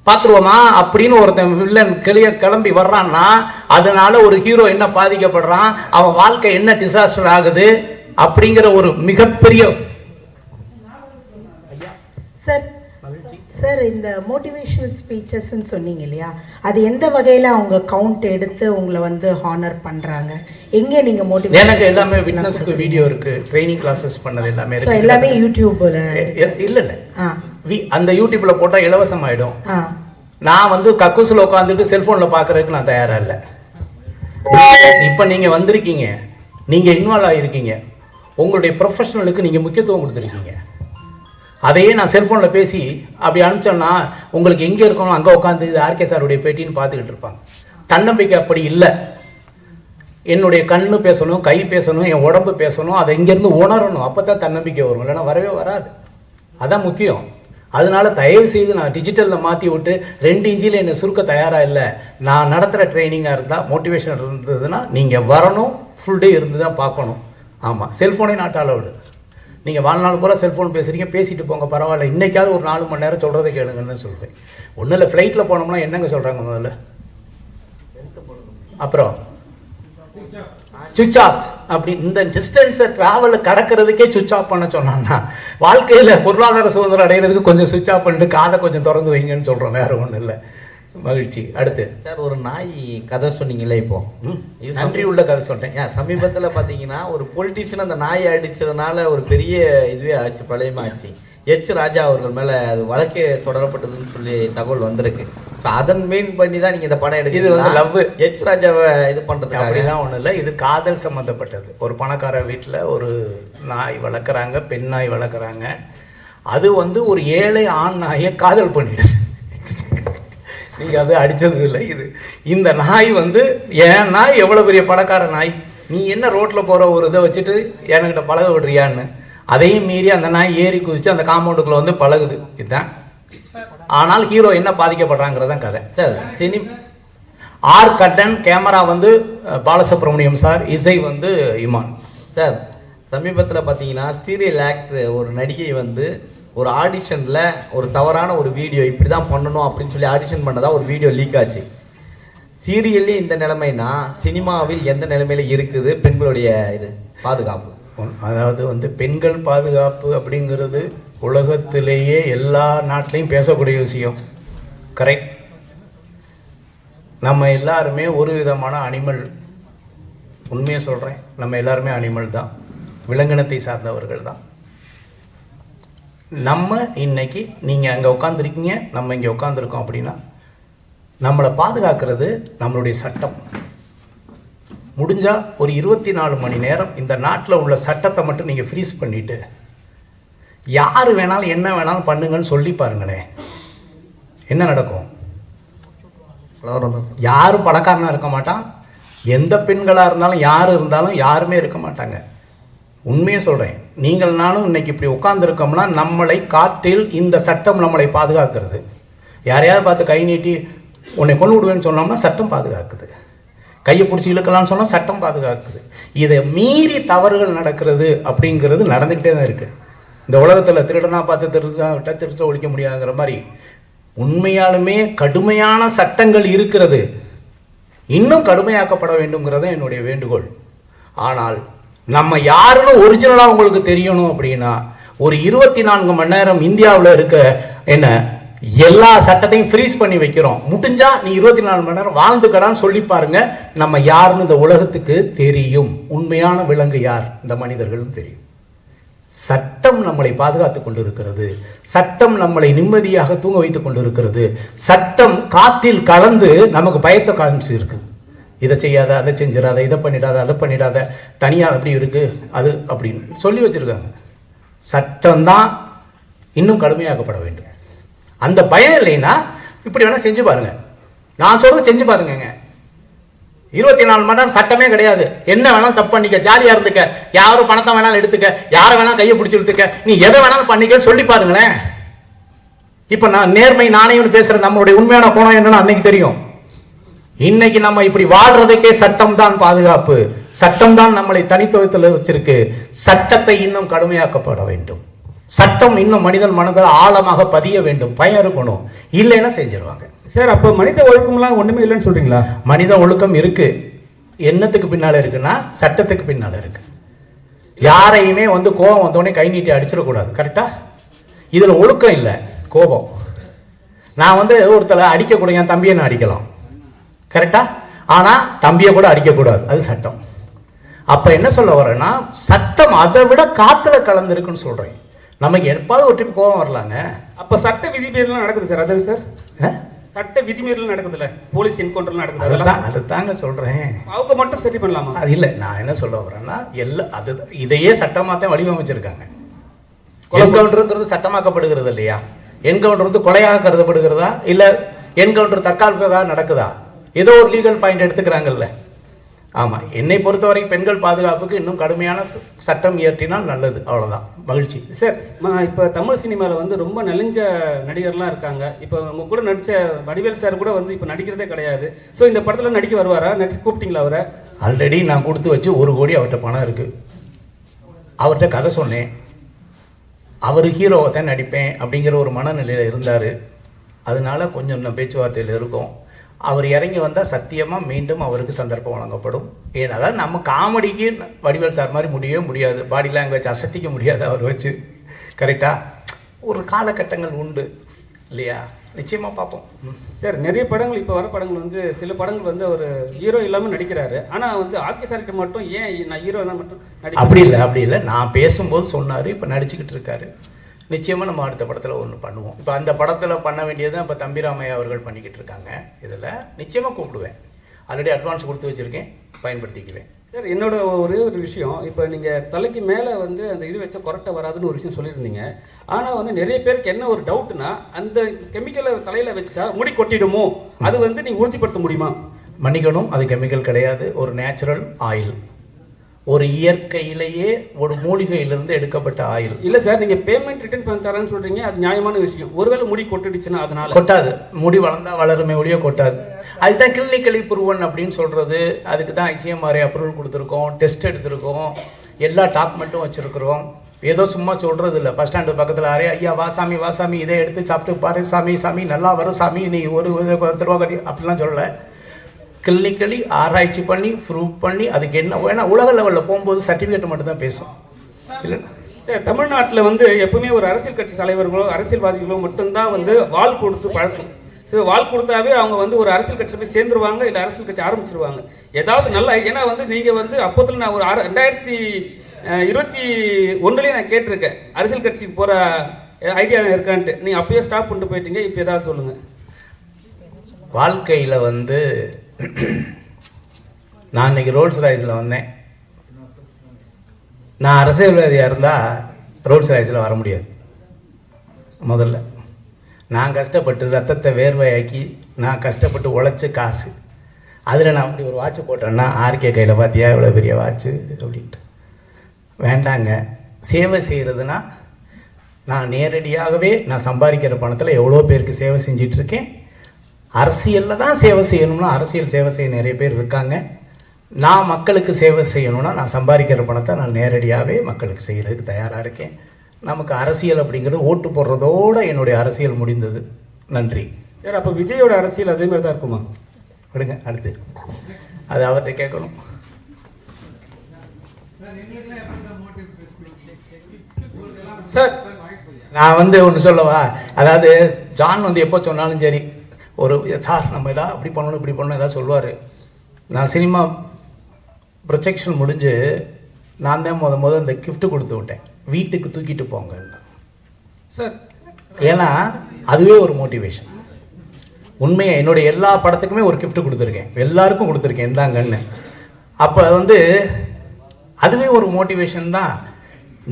பார்த்துருவோமா அப்படின்னு ஒருத்தன் வில்லன் கிளம்பி வர்றான்னா, அதனால ஒரு ஹீரோ என்ன பாதிக்கப்படுறான், அவன் வாழ்க்கை என்ன டிசாஸ்டர் ஆகுது அப்படிங்கிற ஒரு மிகப்பெரிய சார், இந்த மோட்டிவேஷனல் ஸ்பீச்சஸ்ன்னு சொன்னீங்க இல்லையா, அது எந்த வகையில் அவங்க கவுண்ட் எடுத்து உங்களை வந்து ஹானர் பண்ணுறாங்க? எங்கே நீங்கள் மோட்டிவேஷன்? எனக்கு எல்லாமே விட்னஸ்க்கு வீடியோ இருக்குது, ட்ரைனிங் கிளாஸஸ் பண்ணது எல்லாமே ஸோ எல்லாமே யூடியூப்பில்? இல்லை அந்த யூடியூப்பில் போட்டால் இலவசமாயிடும். நான் வந்து கக்கூசில் உட்காந்துட்டு செல்ஃபோனில் பார்க்குறதுக்கு நான் தயாராக இல்லை. இப்போ நீங்கள் வந்திருக்கீங்க, நீங்கள் இன்வால்வ் ஆகிருக்கீங்க, உங்களுடைய ப்ரொஃபஷனலுக்கு நீங்கள் முக்கியத்துவம் கொடுத்துருக்கீங்க. அதையே நான் செல்ஃபோனில் பேசி அப்படி அனுப்பிச்சோன்னா உங்களுக்கு எங்கே இருக்கணும் அங்கே உட்காந்து இது ஆர்கே சாருடைய பேட்டின்னு பார்த்துக்கிட்டு இருப்பாங்க. தன்னம்பிக்கை அப்படி இல்லை. என்னுடைய கண்ணு பேசணும், கை பேசணும், என் உடம்பு பேசணும், அதை இங்கேருந்து உணரணும். அப்போ தான் தன்னம்பிக்கை வரும், இல்லைன்னா வரவே வராது. அதான் முக்கியம். அதனால தயவு செய்து நான் டிஜிட்டலில் மாற்றி விட்டு 2 இன்ச்சில் என்னை சுருக்க தயாராக இல்லை. நான் நடத்துகிற ட்ரைனிங்காக இருந்தால், மோட்டிவேஷன் இருந்ததுன்னா நீங்கள் வரணும், ஃபுல் டே இருந்து தான் பார்க்கணும். ஆமாம், செல்ஃபோனே நாட் அலவுடு. நீங்கள் வாழ்நாள் பூரா செல்ஃபோன் பேசுகிறீங்க, பேசிட்டு போங்க, பரவாயில்ல. இன்றைக்காவது ஒரு 4 மணி நேரம் சொல்கிறத கேளுங்கன்னு சொல்கிறேன். ஒன்றும் இல்லை, ஃப்ளைட்டில் போனோம்னா என்னங்க சொல்கிறாங்க முதல்ல? அப்புறம் சுவிட்ச் ஆஃப். அப்படி இந்த டிஸ்டன்ஸை ட்ராவலில் கடக்கிறதுக்கே சுவிட்ச் ஆஃப் பண்ண சொன்னான்னா, வாழ்க்கையில் பொருளாதார சுதந்திரம் அடைகிறதுக்கு கொஞ்சம் சுவிட்ச் ஆஃப் பண்ணிட்டு காதை கொஞ்சம் திறந்து வைங்கன்னு சொல்கிறோம், வேறு ஒன்றும் இல்லை. மகிழ்ச்சி. அடுத்து சார், ஒரு நாய் கதை சொன்னீங்களே, இப்போ நன்றி உள்ள கதை சொல்கிறேன். சமீபத்தில் பார்த்தீங்கன்னா ஒரு பொலிட்டீஷியன் அந்த நாயை அடித்ததுனால ஒரு பெரிய இதுவே ஆச்சு, பிரளயமாக ஆச்சு. எச் ராஜா அவர்கள் மேலே அது வழக்கே தொடரப்பட்டதுன்னு சொல்லி தகவல் வந்திருக்கு. ஸோ அதன் மீன் பண்ணி தான் நீங்கள் இந்த படம் எடுக்க. இது வந்து லவ் எச் ராஜாவை இது பண்ணுறதுக்கு அப்படிலாம் ஒன்றும் இல்லை. இது காதல் சம்மந்தப்பட்டது. ஒரு பணக்கார வீட்டில் ஒரு நாய் வளர்க்குறாங்க, பெண் நாய் வளர்க்குறாங்க. அது வந்து ஒரு ஏழை ஆண் நாயை காதல் பண்ணிடுது. நீங்கள் அது அடித்தது இல்லை. இந்த நாய் வந்து என் நாய் எவ்வளோ பெரிய பணக்கார நாய், நீ என்ன ரோட்டில் போகிற ஒரு இதை வச்சுட்டு என்கிட்ட பழக விடுறியான்னு. அதையும் மீறி அந்த நாய் ஏறி குதிச்சு அந்த காம்பவுண்டுக்குள்ளே வந்து பழகுது. இதுதான். ஆனால் ஹீரோ என்ன பாதிக்கப்படுறாங்கிறதான் கதை. சார், ஆர் கட்டன், கேமரா வந்து பாலசுப்ரமணியம் சார், இசை வந்து இமான் சார். சமீபத்தில் பார்த்தீங்கன்னா சீரியல் ஆக்டர் ஒரு நடிகை வந்து ஒரு ஆடிஷனில் ஒரு தவறான ஒரு வீடியோ இப்படி தான் பண்ணணும் அப்படின்னு சொல்லி ஆடிஷன் பண்ணதாக ஒரு வீடியோ லீக் ஆச்சு. சீரியல்லே இந்த நிலைமைனா சினிமாவில் எந்த நிலைமையில இருக்குது பெண்களுடைய இது பாதுகாப்பு? அதாவது வந்து பெண்கள் பாதுகாப்பு அப்படிங்கிறது உலகத்திலேயே எல்லா நாட்டிலையும் பேசக்கூடிய விஷயம். கரெக்ட். நம்ம எல்லாருமே ஒரு விதமான அனிமல். உண்மையை சொல்கிறேன், நம்ம எல்லாருமே அனிமல் தான், விலங்கினத்தை சார்ந்தவர்கள் தான். நம்ம இன்னைக்கு நீங்கள் அங்கே உட்காந்துருக்கீங்க, நம்ம இங்கே உட்காந்துருக்கோம் அப்படின்னா நம்மளை பாதுகாக்கிறது நம்மளுடைய சட்டம். முடிஞ்சால் ஒரு 24 மணி நேரம் இந்த நாட்டில் உள்ள சட்டத்தை மட்டும் நீங்கள் ஃப்ரீஸ் பண்ணிவிட்டு யார் வேணாலும் என்ன வேணாலும் பண்ணுங்கன்னு சொல்லி பாருங்களேன், என்ன நடக்கும்? யாரும் பணக்காரனாக இருக்க மாட்டான். எந்த பெண்களாக இருந்தாலும் யார் இருந்தாலும் யாருமே இருக்க மாட்டாங்க. உண்மையை சொல்கிறேன். நீங்கள் நானும் இன்னைக்கு இப்படி உட்காந்துருக்கோம்னா நம்மளை காற்றில் இந்த சட்டம் நம்மளை பாதுகாக்கிறது. யாரையாவது பார்த்து கை நீட்டி உன்னை கொண்டு விடுவேன்னு சொன்னோம்னா சட்டம் பாதுகாக்குது. கையை பிடிச்சி இழுக்கலாம்னு சொன்னால் சட்டம் பாதுகாக்குது. இதை மீறி தவறுகள் நடக்கிறது அப்படிங்கிறது நடந்துக்கிட்டே தான் இருக்குது. இந்த உலகத்தில் திருடனா பார்த்து திருத்த ஒழிக்க முடியாதுங்கிற மாதிரி உண்மையாலுமே கடுமையான சட்டங்கள் இருக்கிறது. இன்னும் கடுமையாக்கப்பட வேண்டும்ங்கிறத என்னுடைய வேண்டுகோள். ஆனால் நம்ம யாருன்னு ஒரிஜினலாக உங்களுக்கு தெரியணும் அப்படின்னா ஒரு 24 மணி நேரம் இந்தியாவில் இருக்க என்ன எல்லா சட்டத்தையும் ஃப்ரீஸ் பண்ணி வைக்கிறோம். முடிஞ்சா நீ 24 மணி நேரம் வாழ்ந்துக்கடான்னு சொல்லி பாருங்க, நம்ம யாருன்னு இந்த உலகத்துக்கு தெரியும். உண்மையான விலங்கு யார்? இந்த மனிதர்கள் தெரியும். சட்டம் நம்மளை பாதுகாத்து கொண்டிருக்கிறது. சட்டம் நம்மளை நிம்மதியாக தூங்க வைத்துக் கொண்டிருக்கிறது. சட்டம் காற்றில் கலந்து நமக்கு பயத்தை காமிச்சு இருக்குது. இதை செய்யாத, அதை செஞ்சிடாத, இதை பண்ணிடாத, அதை பண்ணிடாத, தனியாக அப்படி இருக்கு அது அப்படின்னு சொல்லி வச்சிருக்காங்க. சட்டம்தான் இன்னும் கடுமையாக்கப்பட வேண்டும். அந்த பயம் இல்லைன்னா இப்படி வேணா செஞ்சு பாருங்க. நான் சொல்றது செஞ்சு பாருங்க. 24 மணி நேரம் சட்டமே கிடையாது. என்ன வேணாலும் தப்பு பண்ணிக்க, ஜாலியா இருந்துக்க, யாரும் பணத்தை வேணாலும் எடுத்துக்க, யாரை வேணாலும் கையை பிடிச்சி எடுத்துக்க, நீ எதை வேணாலும் பண்ணிக்க சொல்லி பாருங்களேன். இப்ப நான் நேர்மை நாணயம்னு பேசுற நம்மளுடைய உண்மையான கோணம் என்னன்னு அன்னைக்கு தெரியும். இன்னைக்கு நம்ம இப்படி வாழ்றதுக்கே சட்டம் தான் பாதுகாப்பு. சட்டம் தான் நம்மளை தனித்துவத்தில் வச்சிருக்கு. சட்டத்தை இன்னும் கடுமையாக்கப்பட வேண்டும். சட்டம் இன்னும் மனிதன் மனதில் ஆழமாக பதிய வேண்டும். பயம் இருக்கணும், இல்லைன்னா செஞ்சிருவாங்க. சார், அப்போ மனித ஒழுக்கம்லாம் ஒன்றுமே இல்லைன்னு சொல்கிறீங்களா? மனித ஒழுக்கம் இருக்கு. என்னத்துக்கு பின்னால் இருக்குன்னா சட்டத்துக்கு பின்னால் இருக்கு. யாரையுமே வந்து கோபம் வந்தோடனே கை நீட்டி அடிச்சிடக்கூடாது. கரெக்டா? இதில் ஒழுக்கம் இல்லை, கோபம். நான் வந்து ஒருத்தரை அடிக்கக்கூடாது, என் தம்பியை நான் அடிக்கலாம், கரெக்டா? ஆனால் தம்பியை கூட அடிக்கக்கூடாது, அது சட்டம். அப்போ என்ன சொல்ல வரேன்னா, சட்டம் அதை விட காத்துல கலந்துருக்குன்னு சொல்கிறேன். நமக்கு எப்பாவது ஒரு ட்ரிப் கோவம் வரலாங்க. அப்போ சட்ட விதிமீறலாம் நடக்குது சார், அதான் சார் சட்ட விதிமீறல் நடக்குதுல்ல, போலீஸ் என்கவுண்டர்லாம் நடக்குது. அது தாங்க சொல்கிறேன். அவங்க மட்டும் சரி பண்ணலாமா? அது இல்லை, நான் என்ன சொல்ல வரேன்னா, அது இதையே சட்டமாக தான் வடிவமைச்சிருக்காங்க. என்கவுண்டருங்கிறது சட்டமாக்கப்படுகிறது இல்லையா? என்கவுண்டர் வந்து கொலையாக கருதப்படுகிறதா, இல்லை என்கவுண்டர் தற்காலிகமாக நடக்குதா? ஏதோ ஒரு லீகல் பாயிண்ட் எடுத்துக்கிறாங்கல்ல. ஆமாம், என்னை பொறுத்தவரைக்கும் பெண்கள் பாதுகாப்புக்கு இன்னும் கடுமையான சட்டம் இயற்றினால் நல்லது, அவ்வளோதான். மகிழ்ச்சி சார். இப்போ தமிழ் சினிமாவில் வந்து ரொம்ப நெளிஞ்ச நடிகர்லாம் இருக்காங்க. இப்போ உங்க கூட நடித்த வடிவேல் சார் கூட வந்து இப்போ நடிக்கிறதே கிடையாது. ஸோ இந்த படத்தில் நடிக்க வருவாரா? கூப்பிட்டீங்களா அவரை? ஆல்ரெடி நான் கொடுத்து வச்சு 1 கோடி அவர்கிட்ட பணம் இருக்குது. அவர்கிட்ட கதை சொன்னேன். அவர் ஹீரோவை தான் நடிப்பேன் அப்படிங்கிற ஒரு மனநிலையில் இருந்தார். அதனால கொஞ்சம் இன்னும் பேச்சுவார்த்தையில் இருக்கும். அவர் இறங்கி வந்தால் சத்தியமாக மீண்டும் அவருக்கு சந்தர்ப்பம் வழங்கப்படும். ஏன்னா அதாவது நம்ம காமெடிக்கு வடிவேல் சார் மாதிரி முடியவே முடியாது, பாடி லாங்குவேஜ் அசத்திக்க முடியாது அவர் வச்சு, கரெக்டாக? ஒரு காலகட்டங்கள் உண்டு இல்லையா? நிச்சயமாக பார்ப்போம் சார். நிறைய படங்கள் இப்போ வர படங்கள் வந்து சில படங்கள் வந்து அவர் ஹீரோ இல்லாமல் நடிக்கிறாரு. ஆனால் வந்து ஆர்கே சார்கிட்ட மட்டும் ஏன் நான் ஹீரோ மட்டும் அப்படி இல்லை. நான் பேசும்போது சொன்னார், இப்போ நடிச்சுக்கிட்டு இருக்காரு. நிச்சயமாக நம்ம அடுத்த படத்தில் ஒன்று பண்ணுவோம். இப்போ அந்த படத்தில் பண்ண வேண்டியது இப்போ தம்பிராமையா அவர்கள் பண்ணிக்கிட்டு இருக்காங்க. இதில் நிச்சயமாக கூப்பிடுவேன். ஆல்ரெடி அட்வான்ஸ் கொடுத்து வச்சுருக்கேன், பயன்படுத்திக்குவேன். சார், என்னோட ஒரே ஒரு விஷயம், இப்போ நீங்கள் தலைக்கு மேலே வந்து அந்த இது வச்சா கொரட்டை வராதுன்னு ஒரு விஷயம் சொல்லியிருந்தீங்க. ஆனால் வந்து நிறைய பேருக்கு என்ன ஒரு டவுட்னா, அந்த கெமிக்கலை தலையில் வச்சா முடி கொட்டிடுமோ, அது வந்து நீங்கள் உறுதிப்படுத்த முடியுமா? மன்னிக்கணும், அது கெமிக்கல் கிடையாது, ஒரு நேச்சுரல் ஆயில், ஒரு இயற்கையிலேயே ஒரு மூலிகையிலிருந்து எடுக்கப்பட்ட ஆயில். இல்லை சார், நீங்கள் பேமெண்ட் ரிட்டர்ன் பண்ணி தரேன்னு சொல்கிறீங்க, அது நியாயமான விஷயம். ஒருவேளை முடி கொட்டுடுச்சுன்னா அதனால கொட்டாது. முடி வளர்ந்தா வளருமே ஒழிய கொட்டாது. அதுதான் கிளினிக்கலி ப்ரூவன் அப்படின்னு சொல்கிறது. அதுக்கு தான் ஐசிஎம்ஆர்ஐ அப்ரூவல் கொடுத்துருக்கோம், டெஸ்ட் எடுத்திருக்கோம், எல்லா டாக்குமெண்ட்டும் வச்சுருக்குறோம். ஏதோ சும்மா சொல்கிறது இல்லை. பஸ் ஸ்டாண்டு பக்கத்தில் ஐயா வாசாமி வாசாமி இதை எடுத்து சாப்பிட்டு பாரு சாமி, சாமி நல்லா வரும் சாமி, நீ ஒரு 10 ரூபா கட்டி அப்படிலாம் சொல்லலை. கிளினிக்கலி ஆராய்ச்சி பண்ணி ப்ரூவ் பண்ணி அதுக்கு என்ன வேணா உலக லெவலில் போகும்போது சர்டிஃபிகேட் மட்டும் தான் பேசும். இல்லைன்னா சார், தமிழ்நாட்டில் வந்து எப்பவுமே ஒரு அரசியல் கட்சி தலைவர்களோ அரசியல்வாதிகளோ மட்டும்தான் வந்து வாள் கொடுத்து பழக்கம். ஸோ வாள் கொடுத்தாவே அவங்க வந்து ஒரு அரசியல் கட்சியில் போய் சேர்ந்துருவாங்க, இல்லை அரசியல் கட்சி ஆரம்பிச்சிருவாங்க. ஏதாவது நல்லா, ஏன்னா வந்து நீங்கள் வந்து அப்போதில் நான் ஒரு 2021 நான் கேட்டிருக்கேன் அரசியல் கட்சிக்கு போகிற ஐடியா இருக்கான்ட்டு. நீங்கள் அப்பயே ஸ்டாப் பண்ணிட்டு போயிட்டீங்க. இப்போ ஏதாவது சொல்லுங்கள். வாழ்க்கையில் வந்து நான் இன்னைக்கு ரோல்ஸ் ராய்ஸில் வந்தேன். நான் அரசியல்வாதியாக இருந்தால் ரோல்ஸ் ராய்ஸில் வர முடியாது. முதல்ல நான் கஷ்டப்பட்டு ரத்தத்தை வேர்வையாக்கி நான் கஷ்டப்பட்டு உழைச்சி காசு, அதில் நான் அப்படி ஒரு வாட்ச் போட்டேன்னா ஆர்கே கையில் பார்த்தியா இவ்வளோ பெரிய வாட்ச்சு அப்படின்ட்டு. வேண்டாங்க. சேவை செய்கிறதுனா நான் நேரடியாகவே நான் சம்பாதிக்கிற பணத்தில் எவ்வளோ பேருக்கு சேவை செஞ்சிட்ருக்கேன். அரசியலில் தான் சேவை செய்யணும்னா அரசியல் சேவை செய்ய நிறைய பேர் இருக்காங்க. நான் மக்களுக்கு சேவை செய்யணும்னா நான் சம்பாதிக்கிற பணத்தை நான் நேரடியாகவே மக்களுக்கு செய்கிறதுக்கு தயாராக இருக்கேன். நமக்கு அரசியல் அப்படிங்கிறது ஓட்டு போடுறதோடு என்னுடைய அரசியல் முடிந்தது. நன்றி சார். அப்போ விஜயோட அரசியல் அதே மாதிரி தான் இருக்குமா? விடுங்க, அடுத்து அது அவர்கிட்ட கேட்கணும். சார், நான் வந்து ஒன்று சொல்லவா? அதாவது ஜான் வந்து எப்போ சொன்னாலும் சரி, ஒரு சார் நம்ம எதாவது அப்படி பண்ணணும் இப்படி பண்ணணும் எதாவது சொல்லுவார். நான் சினிமா ப்ரொஜெக்ஷன் முடிஞ்சு நான் தான் முதல் இந்த கிஃப்ட் கொடுத்து விட்டேன், வீட்டுக்கு தூக்கிட்டு போங்க சார். ஏன்னா அதுவே ஒரு மோட்டிவேஷன். உண்மையை என்னுடைய எல்லா படத்துக்குமே ஒரு கிஃப்ட் கொடுத்துருக்கேன், எல்லாருக்கும் கொடுத்துருக்கேன் இந்தாங்கன்னு. அப்போ வந்து அதுவே ஒரு மோட்டிவேஷன் தான்.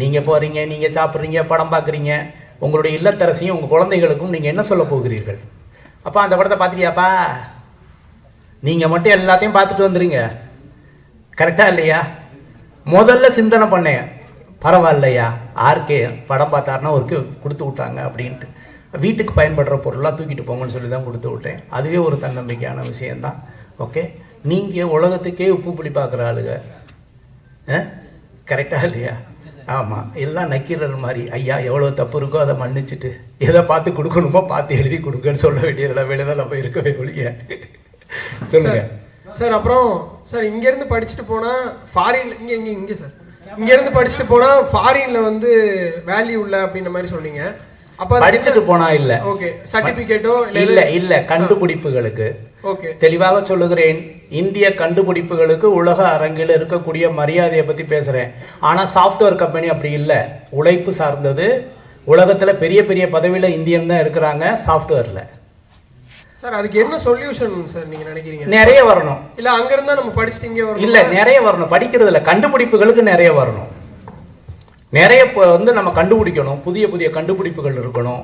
நீங்கள் போகிறீங்க, நீங்கள் சாப்பிட்றீங்க, படம் பார்க்குறீங்க, உங்களுடைய இல்லத்தரசியும் உங்கள் குழந்தைகளுக்கும் நீங்கள் என்ன சொல்ல போகிறீர்கள்? அப்பா அந்த படத்தை பார்த்துட்டியாப்பா, நீங்கள் மட்டும் எல்லாத்தையும் பார்த்துட்டு வந்துடுங்க, கரெக்டாக இல்லையா? முதல்ல சிந்தனை பண்ணேன், பரவாயில்லையா ஆர்கே படம் பார்த்தாருன்னா ஒரு கொடுத்து விட்டாங்க அப்படின்ட்டு. வீட்டுக்கு பயன்படுற பொருளாக தூக்கிட்டு போங்கன்னு சொல்லி தான் கொடுத்து விட்டேன். அதுவே ஒரு தன்னம்பிக்கையான விஷயந்தான். ஓகே, நீங்கள் உலகத்துக்கே உப்பு புளி பார்க்குற ஆளுங்க, கரெக்டாக இல்லையா? ஆமாம், எல்லாம் நக்கீரர் மாதிரி ஐயா எவ்வளோ தப்பு இருக்கோ அதை மன்னிச்சுட்டு எதை பார்த்து கொடுக்கணுமோ பார்த்து எழுதி கொடுங்கன்னு சொல்ல வேண்டிய நிலைமையில தான் நம்ம இருக்கவே ஒழிய. சொல்லுங்க சார். அப்புறம் சார், இங்கேருந்து படிச்சுட்டு போனால் ஃபாரின் இங்கே சார், இங்கேருந்து படிச்சுட்டு போனால் ஃபாரினில் வந்து வேல்யூ இல்லை அப்படின்ற மாதிரி சொன்னீங்க. படிச்சுட்டு போனா இல்ல. ஓகே, சர்டிபிகேட்டோ இல்ல கண்டுபிடிப்புகளுக்கு. ஓகே, தெளிவாக சொல்லுகிறேன், இந்திய கண்டுபிடிப்புகளுக்கு உலக அரங்கில் இருக்கக்கூடிய மரியாதையை பத்தி பேசுறேன். ஆனா சாஃப்ட்வேர் கம்பெனி அப்படி இல்லை, உழைப்பு சார்ந்தது. உலகத்துல பெரிய பெரிய பதவியில இந்தியன் தான் இருக்கிறாங்க சாஃப்ட்வேர்ல. சார் அதுக்கு என்ன சொல்யூஷன் சார் நீங்க நினைக்கிறீங்க? நிறைய வரணும். இல்ல அங்க இருந்தா நம்ம படிச்சுட்டு இங்கே வரணும்? இல்ல நிறைய வரணும். படிக்கிறதுல கண்டுபிடிப்புகளுக்கு நிறைய வரணும். நிறைய வந்து நம்ம கண்டுபிடிக்கணும். புதிய புதிய கண்டுபிடிப்புகள் இருக்கணும்.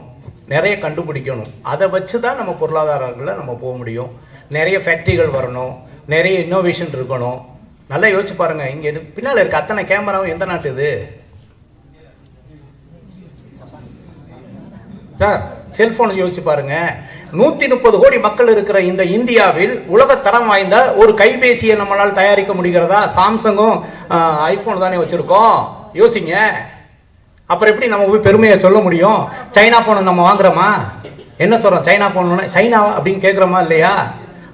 நிறைய கண்டுபிடிக்கணும். அதை வச்சு தான் நம்ம பொருளாதாரங்களில் நம்ம போக முடியும். நிறைய ஃபேக்ட்ரிகள் வரணும். நிறைய இன்னோவேஷன் இருக்கணும். நல்லா யோசிச்சு பாருங்க, இங்கே இது பின்னால் இருக்க அத்தனை கேமராவும் எந்த நாட்டு இது சார்? செல்போன் யோசிச்சு பாருங்க. 130 கோடி மக்கள் இருக்கிற இந்த இந்தியாவில் உலகத்தரம் வாய்ந்த ஒரு கைபேசியை நம்மளால் தயாரிக்க முடிகிறதா? சாம்சங்கும் ஐபோன் தானே வச்சிருக்கோம். யோசிங்க. அப்புறம் எப்படி நம்ம போய் பெருமையை சொல்ல முடியும்? சைனா ஃபோனை நம்ம வாங்குறோமா? என்ன சொல்கிறோம்? சைனா ஃபோன் சைனா அப்படின்னு கேட்குறோமா இல்லையா?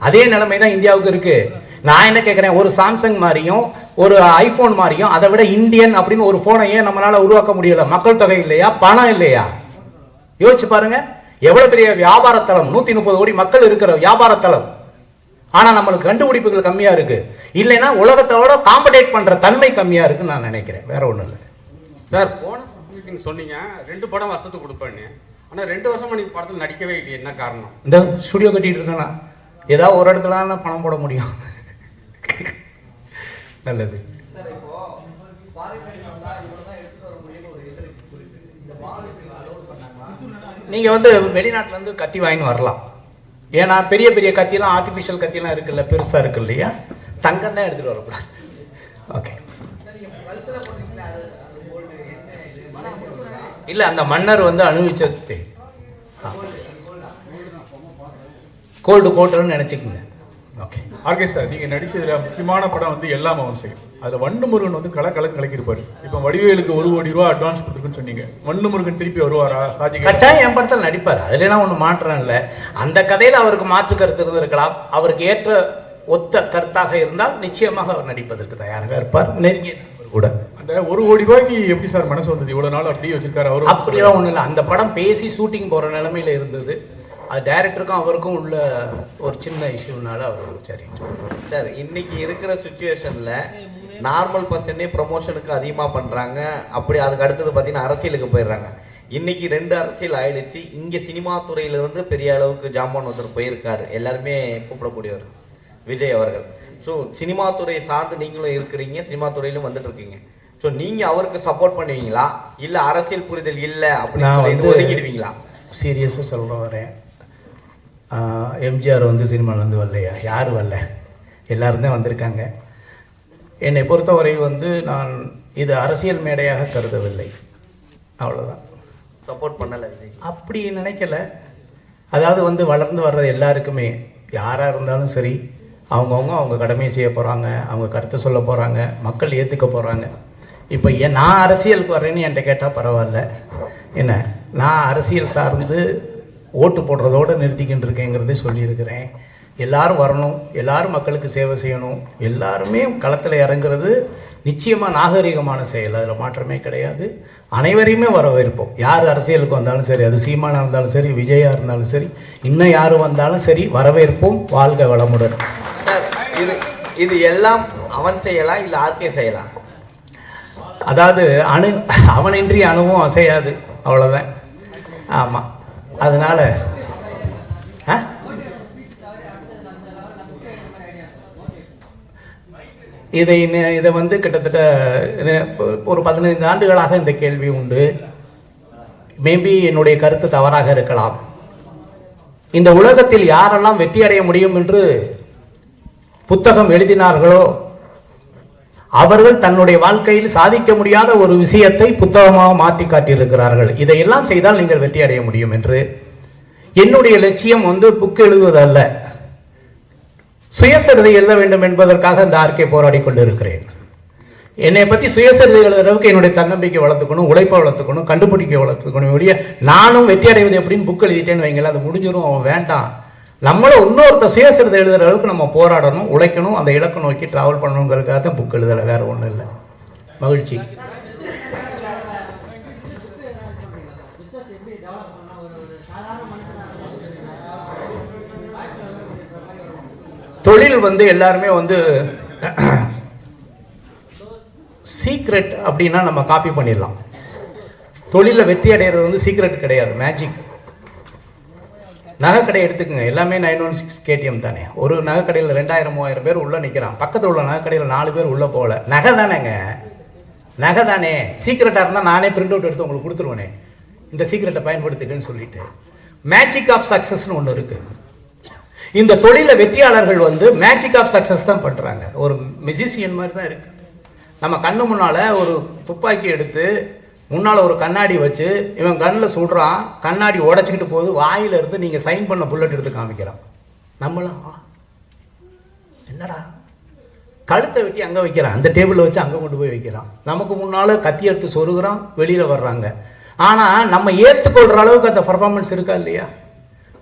அதே நிலைமை தான் இந்தியாவுக்கு இருக்குது. நான் என்ன கேட்குறேன், ஒரு சாம்சங் மாதிரியும் ஒரு ஐஃபோன் மாதிரியும் அதை விட இந்தியன் அப்படின்னு ஒரு ஃபோனை ஏன் நம்மளால் உருவாக்க முடியலை? மக்கள் தொகை இல்லையா? பணம் இல்லையா? யோசிச்சு பாருங்க. எவ்வளோ பெரிய வியாபாரத்தலம், 130 கோடி மக்கள் இருக்கிற வியாபாரத்தலம். ஆனால் நம்மளுக்கு கண்டுபிடிப்புகள் கம்மியாக இருக்குது. இல்லைன்னா உலகத்தோட காம்படேட் பண்ணுற தன்மை கம்மியாக இருக்குன்னு நான் நினைக்கிறேன். வேற ஒன்றும் இல்லை சார். போன மீட்டிங் சொன்னீங்க 2 படம் வருஷத்துக்கு கொடுப்பேன்னு. ஆனால் 2 வருஷமா நீங்கள் படத்தில் நடிக்கவே இல்லை. என்ன காரணம்? இந்த ஸ்டுடியோ கட்டிட்டு இருக்கேன்னா ஏதாவது ஒரு இடத்துல பணம் போட முடியும். நல்லது. நீங்க வந்து வெளிநாட்டுல இருந்து கத்தி வாங்கின்னு வரலாம். ஏன்னா பெரிய பெரிய கத்திலாம் ஆர்டிஃபிஷியல் கத்திலாம் இருக்குல்ல, பெருசா இருக்கு இல்லையா? தங்கம் தான் எடுத்துட்டு வரக்கூடாது. ஓகே. இல்ல அந்த மன்னர் வந்து அனுபவிச்சது கோல்டு கோட்டர்னு நினைச்சுக்கோங்க. ஓகே. ஆர்கே சார், நீங்க நடிச்சதுல முக்கியமான படம் வந்து எல்லாம் அவன் செய்யும். அதுல வண்டுமுருகன் வந்து கலக்கிருப்பாரு. இப்ப வடிவேலுக்கு 1 கோடி ரூபாய் அட்வான்ஸ் கொடுத்துருக்குன்னு சொன்னீங்க. வண்டுமுருகன் திருப்பி வருவாரா? சாஜி கட்டாயம் என் படத்தில் நடிப்பார். அதுலாம் ஒன்றும் மாற்றம் இல்லை. அந்த கதையில் அவருக்கு மாற்று கருத்து இருந்திருக்கலாம். அவருக்கு ஏற்ற ஒத்த கருத்தாக இருந்தால் நிச்சயமாக அவர் நடிப்பதற்கு தயாராக இருப்பார். நெருங்கிய கூட அந்த 1 கோடி ரூபாய்க்கு எப்படி சார் மனசு வந்தது? இவ்வளவு நாள் அப்படியே வச்சிருக்காரு அவர். அப்படியெல்லாம் ஒன்றும் இல்லை. அந்த படம் பேசி ஷூட்டிங் போகிற நிலைமையில இருந்தது. அது டைரக்டருக்கும் அவருக்கும் உள்ள ஒரு சின்ன இஷ்யூனால அவர் சரி சார். இன்னைக்கு இருக்கிற சுச்சுவேஷனில் நார்மல் பர்சனே ப்ரொமோஷனுக்கு அதிகமாக பண்ணுறாங்க. அப்படி அதுக்கு அடுத்தது பார்த்தீங்கன்னா அரசியலுக்கு போயிடுறாங்க. இன்னைக்கு 2 அரசியல் ஆயிடுச்சு. இங்கே சினிமா துறையிலிருந்து பெரிய அளவுக்கு ஜாம்பான் ஒருத்தர் போயிருக்காரு. எல்லாருமே கூப்பிடக்கூடியவர் விஜய் அவர்கள். ஸோ சினிமா துறையை சார்ந்து நீங்களும் இருக்கிறீங்க, சினிமா துறையிலும் வந்துட்டு இருக்கீங்க. ஸோ நீங்கள் அவருக்கு சப்போர்ட் பண்ணுவீங்களா, இல்லை அரசியல் புரிதல் இல்லை அப்படின்னு ஒதுக்கிடுவீங்களா? சீரியஸாக சொல்கிறேன் வரேன். எம்ஜிஆர் வந்து சினிமாவிலேருந்து வரலையா? யார் வரல? எல்லாரும் தான் வந்திருக்காங்க. என்னை பொறுத்தவரை வந்து நான் இது அரசியல் மேடையாக கருதவில்லை. அவ்வளோதான். சப்போர்ட் பண்ணலை அப்படி நினைக்கல. அதாவது வந்து வளர்ந்து வர்ற எல்லாருக்குமே யாராக இருந்தாலும் சரி, அவங்க கடமையை செய்ய போகிறாங்க, அவங்க கருத்தை சொல்ல போகிறாங்க, மக்கள் ஏற்றுக்க போகிறாங்க. இப்போ நான் அரசியலுக்கு வரேன்னு என்கிட்ட கேட்டால் பரவாயில்ல. என்ன, நான் அரசியல் சார்ந்து ஓட்டு போடுறதோடு நிறுத்திக்கிட்டு இருக்கேங்கிறதே சொல்லியிருக்கிறேன். எல்லாரும் வரணும், எல்லாரும் மக்களுக்கு சேவை செய்யணும், எல்லாருமே களத்தில் இறங்குறது நிச்சயமாக நாகரிகமான செயல். அதில் மாற்றமே கிடையாது. அனைவரையுமே வரவேற்போம். யார் அரசியலுக்கு வந்தாலும் சரி, அது சீமானாக இருந்தாலும் சரி, விஜயா இருந்தாலும் சரி, இன்னும் யார் வந்தாலும் சரி, வரவேற்போம். வாழ்க வளமுடன். இது எல்லாம் அவன் செய்யலாம் இல்லை ஆர்கே செய்யலாம்? அதாவது அவனின்றி அணுவும் அசையாது, அவ்வளோதான். ஆமாம். அதனால் இதை வந்து கிட்டத்தட்ட ஒரு 15 ஆண்டுகளாக இந்த கேள்வி உண்டு. மேபி என்னுடைய கருத்து தவறாக இருக்கலாம். இந்த உலகத்தில் யாரெல்லாம் வெற்றி அடைய முடியும் என்று புத்தகம் எழுதினார்களோ அவர்கள் தன்னுடைய வாழ்க்கையில் சாதிக்க முடியாத ஒரு விஷயத்தை புத்தகமாக மாற்றி காட்டியிருக்கிறார்கள். இதையெல்லாம் செய்தால் நீங்கள் வெற்றி அடைய முடியும் என்று. என்னுடைய லட்சியம் வந்து புக் எழுதுவதல்ல, சுயசரிதை எழுத வேண்டும் என்பதற்காக இந்த ஆர்கே போராடி கொண்டு இருக்கிறேன். என்னை பற்றி சுயசரிதை எழுதுறதுக்கு என்னுடைய தன்னம்பிக்கை வளர்த்துக்கணும், உழைப்பை வளர்த்துக்கணும், கண்டுபிடிக்க வளர்த்துக்கணும். இப்படியே நானும் வெற்றி அடைவது எப்படின்னு புக் எழுதிட்டேன்னு வைங்களேன், அது முடிஞ்சிடும். அவன் வேண்டாம். நம்மளும் இன்னொருத்த சுயசரிதை எழுதுகிற அளவுக்கு நம்ம போராடணும், உழைக்கணும், அந்த இலக்கை நோக்கி ட்ராவல் பண்ணணுங்கிறதுக்காக தான் புக் எழுதலை, வேற ஒன்றும் இல்லை. மகிழ்ச்சி. தொழில் வந்து எல்லாருமே வந்து சீக்ரெட் அப்படின்னா நம்ம காப்பி பண்ணிடலாம். தொழிலில் வெற்றி அடைகிறது வந்து சீக்ரெட் கிடையாது, மேஜிக். நகைக்கடை எடுத்துக்கோங்க, எல்லாமே 916 KTM தானே. ஒரு நகைக்கடையில் 2000-3000 பேர் உள்ளே நிற்கிறான், பக்கத்தில் உள்ள நகைக்கடையில் 4 பேர் உள்ளே போகல. நகை தானேங்க, நகை தானே. சீக்ரெட்டாக இருந்தால் நானே பிரிண்ட் அவுட் எடுத்து உங்களுக்கு கொடுத்துருவேனே, இந்த சீக்ரெட்டை பயன்படுத்துக்கன்னு சொல்லிட்டு. மேஜிக் ஆஃப் சக்ஸஸ்னு ஒன்று இருக்குது. இந்த தொழிலில் வெற்றியாளர்கள் வந்து மேஜிக் ஆஃப் சக்ஸஸ் தான் பண்ணுறாங்க. ஒரு மியூசிஷியன் மாதிரி தான் இருக்குது. நம்ம கண்ணு முன்னால் ஒரு துப்பாக்கி எடுத்து முன்னால் ஒரு கண்ணாடி வச்சு இவன் கண்ணில் சுடுறான், கண்ணாடி உடச்சிக்கிட்டு போது வாயிலிருந்து நீங்கள் சைன் பண்ண புல்லட் எடுத்து காமிக்கிறான். நம்மளாம் என்னடா, கழுத்தை வெட்டி அங்கே வைக்கிறான், அந்த டேபிளில் வச்சு அங்கே கொண்டு போய் வைக்கிறான். நமக்கு முன்னால் கத்தி எடுத்து சொருகிறான், வெளியில் வர்றாங்க. ஆனால் நம்ம ஏற்றுக்கொள்கிற அளவுக்கு அந்த பர்ஃபார்மன்ஸ் இருக்கா இல்லையா,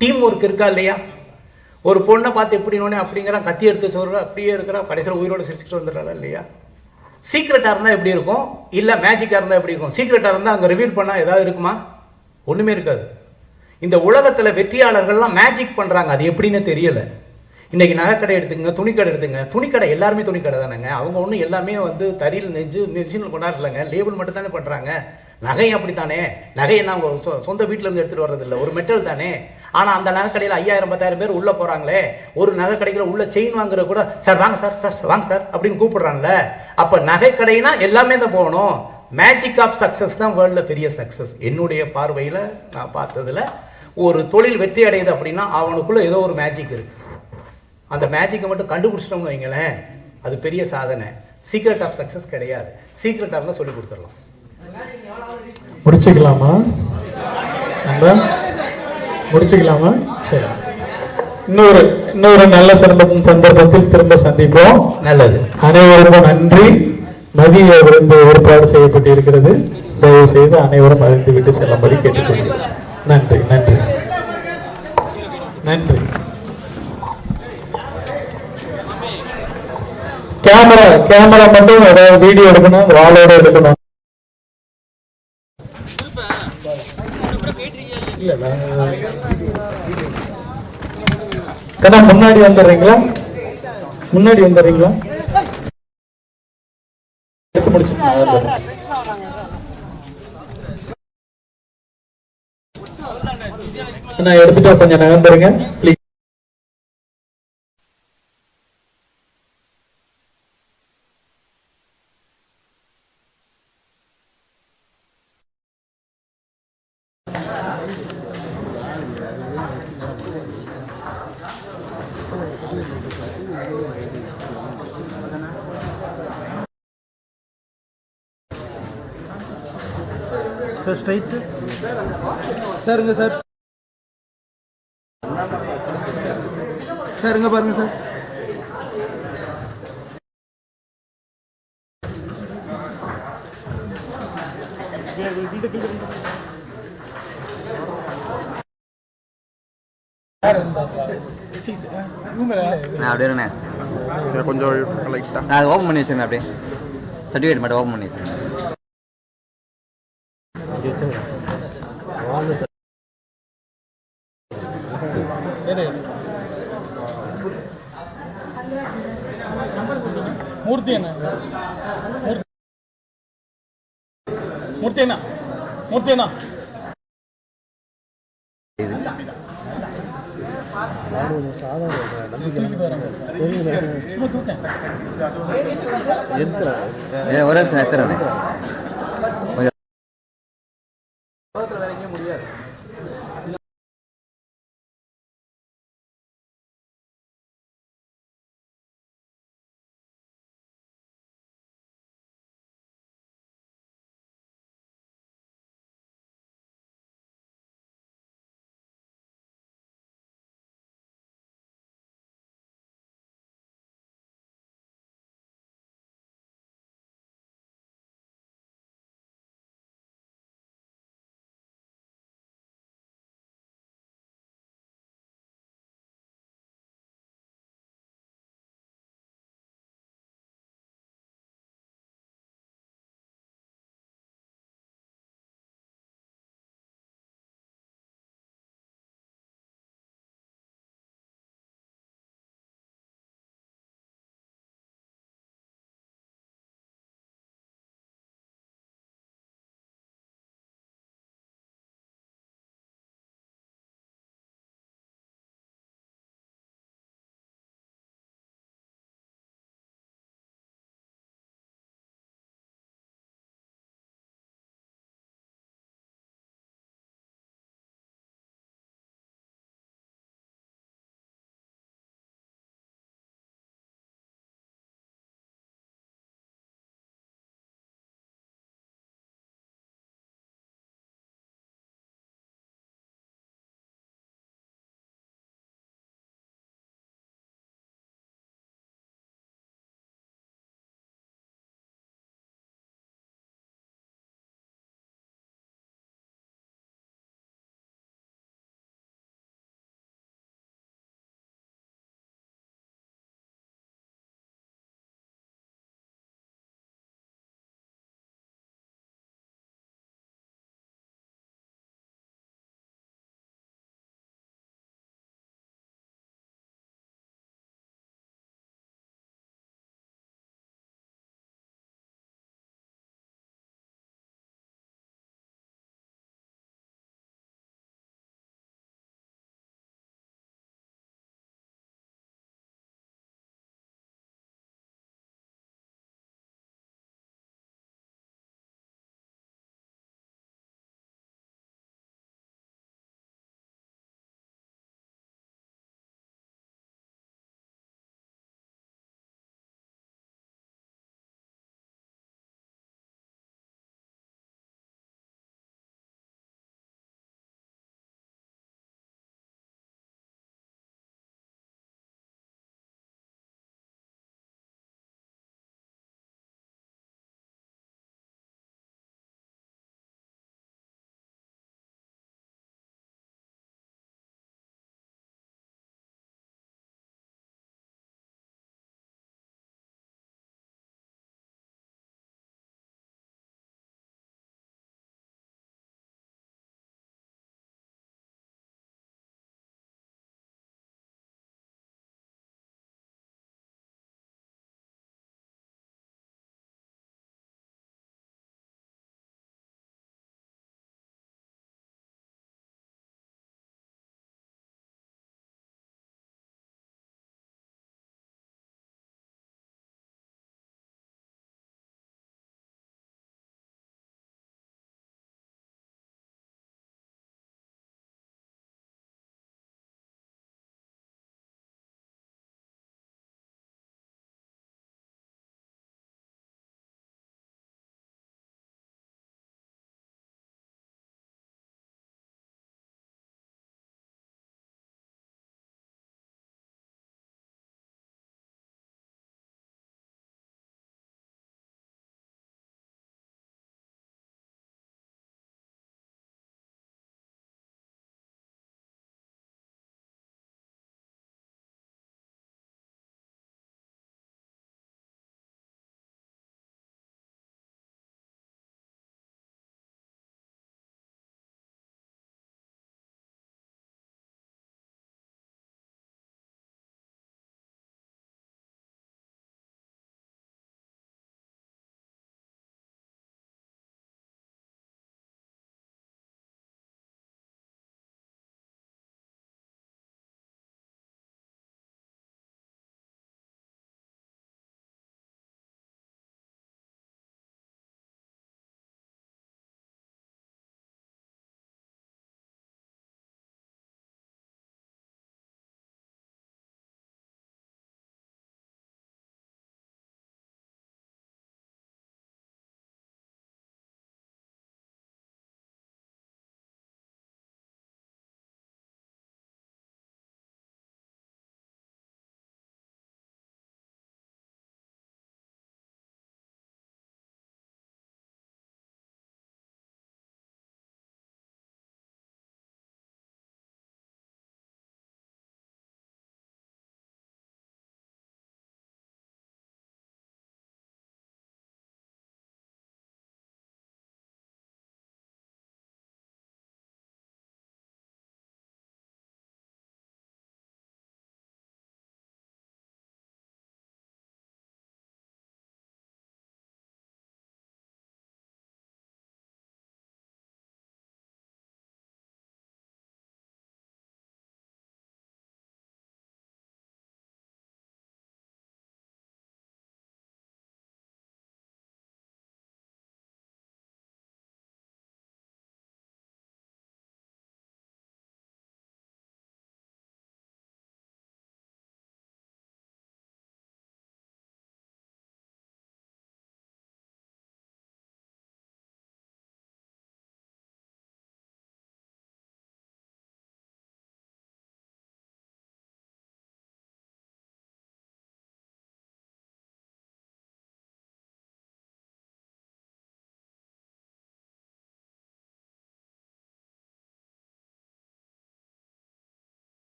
டீம் ஒர்க் இருக்கா இல்லையா. ஒரு பொண்ணை பார்த்து எப்படினோடனே அப்படிங்கிறான், கத்தி எடுத்து சொல்கிற அப்படியே இருக்கிறான், கடைசியில் உயிரோடு சிரிச்சுட்டு வந்துடுறாள் இல்லையா. சீக்ரெட்டாக இருந்தால் எப்படி இருக்கும், இல்லை மேஜிக்காக இருந்தால் எப்படி இருக்கும். சீக்ரெட்டாக இருந்தால் அங்கே ரிவீல் பண்ணால் ஏதாவது இருக்குமா, ஒன்றுமே இருக்காது. இந்த உலகத்தில் வெற்றியாளர்கள்லாம் மேஜிக் பண்ணுறாங்க, அது எப்படின்னு தெரியலை. இன்றைக்கி நகைக்கடை எடுத்துங்க, துணிக்கடை எடுத்துங்க. துணிக்கடை எல்லாருமே துணிக்கடை தானேங்க. அவங்க ஒன்றும் எல்லாமே வந்து தறியில் நெஞ்சு மிஷினில் கொண்டாடலைங்க, லேபிள் மட்டும் தானே பண்ணுறாங்க. நகையும் அப்படி தானே, நகையை நான் சொந்த வீட்டில் இருந்து எடுத்துகிட்டு வர்றதில்லை, ஒரு மெட்டல் தானே. ஆனால் அந்த நகைக்கடையில் 5000-10,000 பேர் உள்ளே போகிறாங்களே, ஒரு நகைக்கடையில் உள்ள செயின் வாங்குற கூட சார் வாங்க சார், சார் வாங்க சார் அப்படின்னு கூப்பிடுறாங்கல்ல. அப்போ நகைக்கடைனா எல்லாமே தான் போகணும். மேஜிக் ஆஃப் சக்ஸஸ் தான் வேர்ல்டில் பெரிய சக்ஸஸ். என்னுடைய பார்வையில் நான் பார்த்ததில் ஒரு தொழில் வெற்றி அடையுது அப்படின்னா அவனுக்குள்ளே ஏதோ ஒரு மேஜிக் இருக்குது. அந்த மேஜிக்கை மட்டும் கண்டுபிடிச்சிட்டோம்னு வைங்களேன், அது பெரிய சாதனை. சீக்ரெட் ஆஃப் சக்ஸஸ் கிடையாது. சீக்ரெட்டாக இருந்தால் சொல்லி கொடுத்துடலாம். முடிச்சுக்கலாமா, நம்ம முடிச்சுக்கலாமா? சரி, இன்னொரு நல்ல சந்தர்ப்பத்தில் திரும்ப சந்திப்போம். நல்லது. அனைவருக்கும் நன்றி. மதிய விருந்து ஏற்பாடு செய்யப்பட்டிருக்கிறது. தயவு செய்து அனைவரும் அறிந்து விட்டு செல்லும்படி கேட்டுக்கொள்கிறேன். நன்றி நன்றி நன்றி. கேமரா மட்டும் ஏதாவது வீடியோ எடுக்கணும், வாளோட எடுக்கணும். முன்னாடி வந்துடுறீங்களா, முன்னாடி வந்துடுறீங்களா? எடுத்து முடிச்சுட்டு நான் எடுத்துட்டா கொஞ்சம் நகர்ந்துருங்க ப்ளீஸ். சார் ஸ்ட்ரைட் சார், சாருங்க சார், சாருங்க பாருங்க சார். அப்படியே கொஞ்சம் நான் ஓப்பன் பண்ணி வச்சுருங்க, அப்படியே சர்டிஃபிகேட் மட்டும் ஓப்பன் பண்ணி வச்சுருங்க. மூர்த்தி என்ன, மூர்த்தி என்ன, மூர்த்தி என்ன ஒரு நிமிஷம் எத்தனை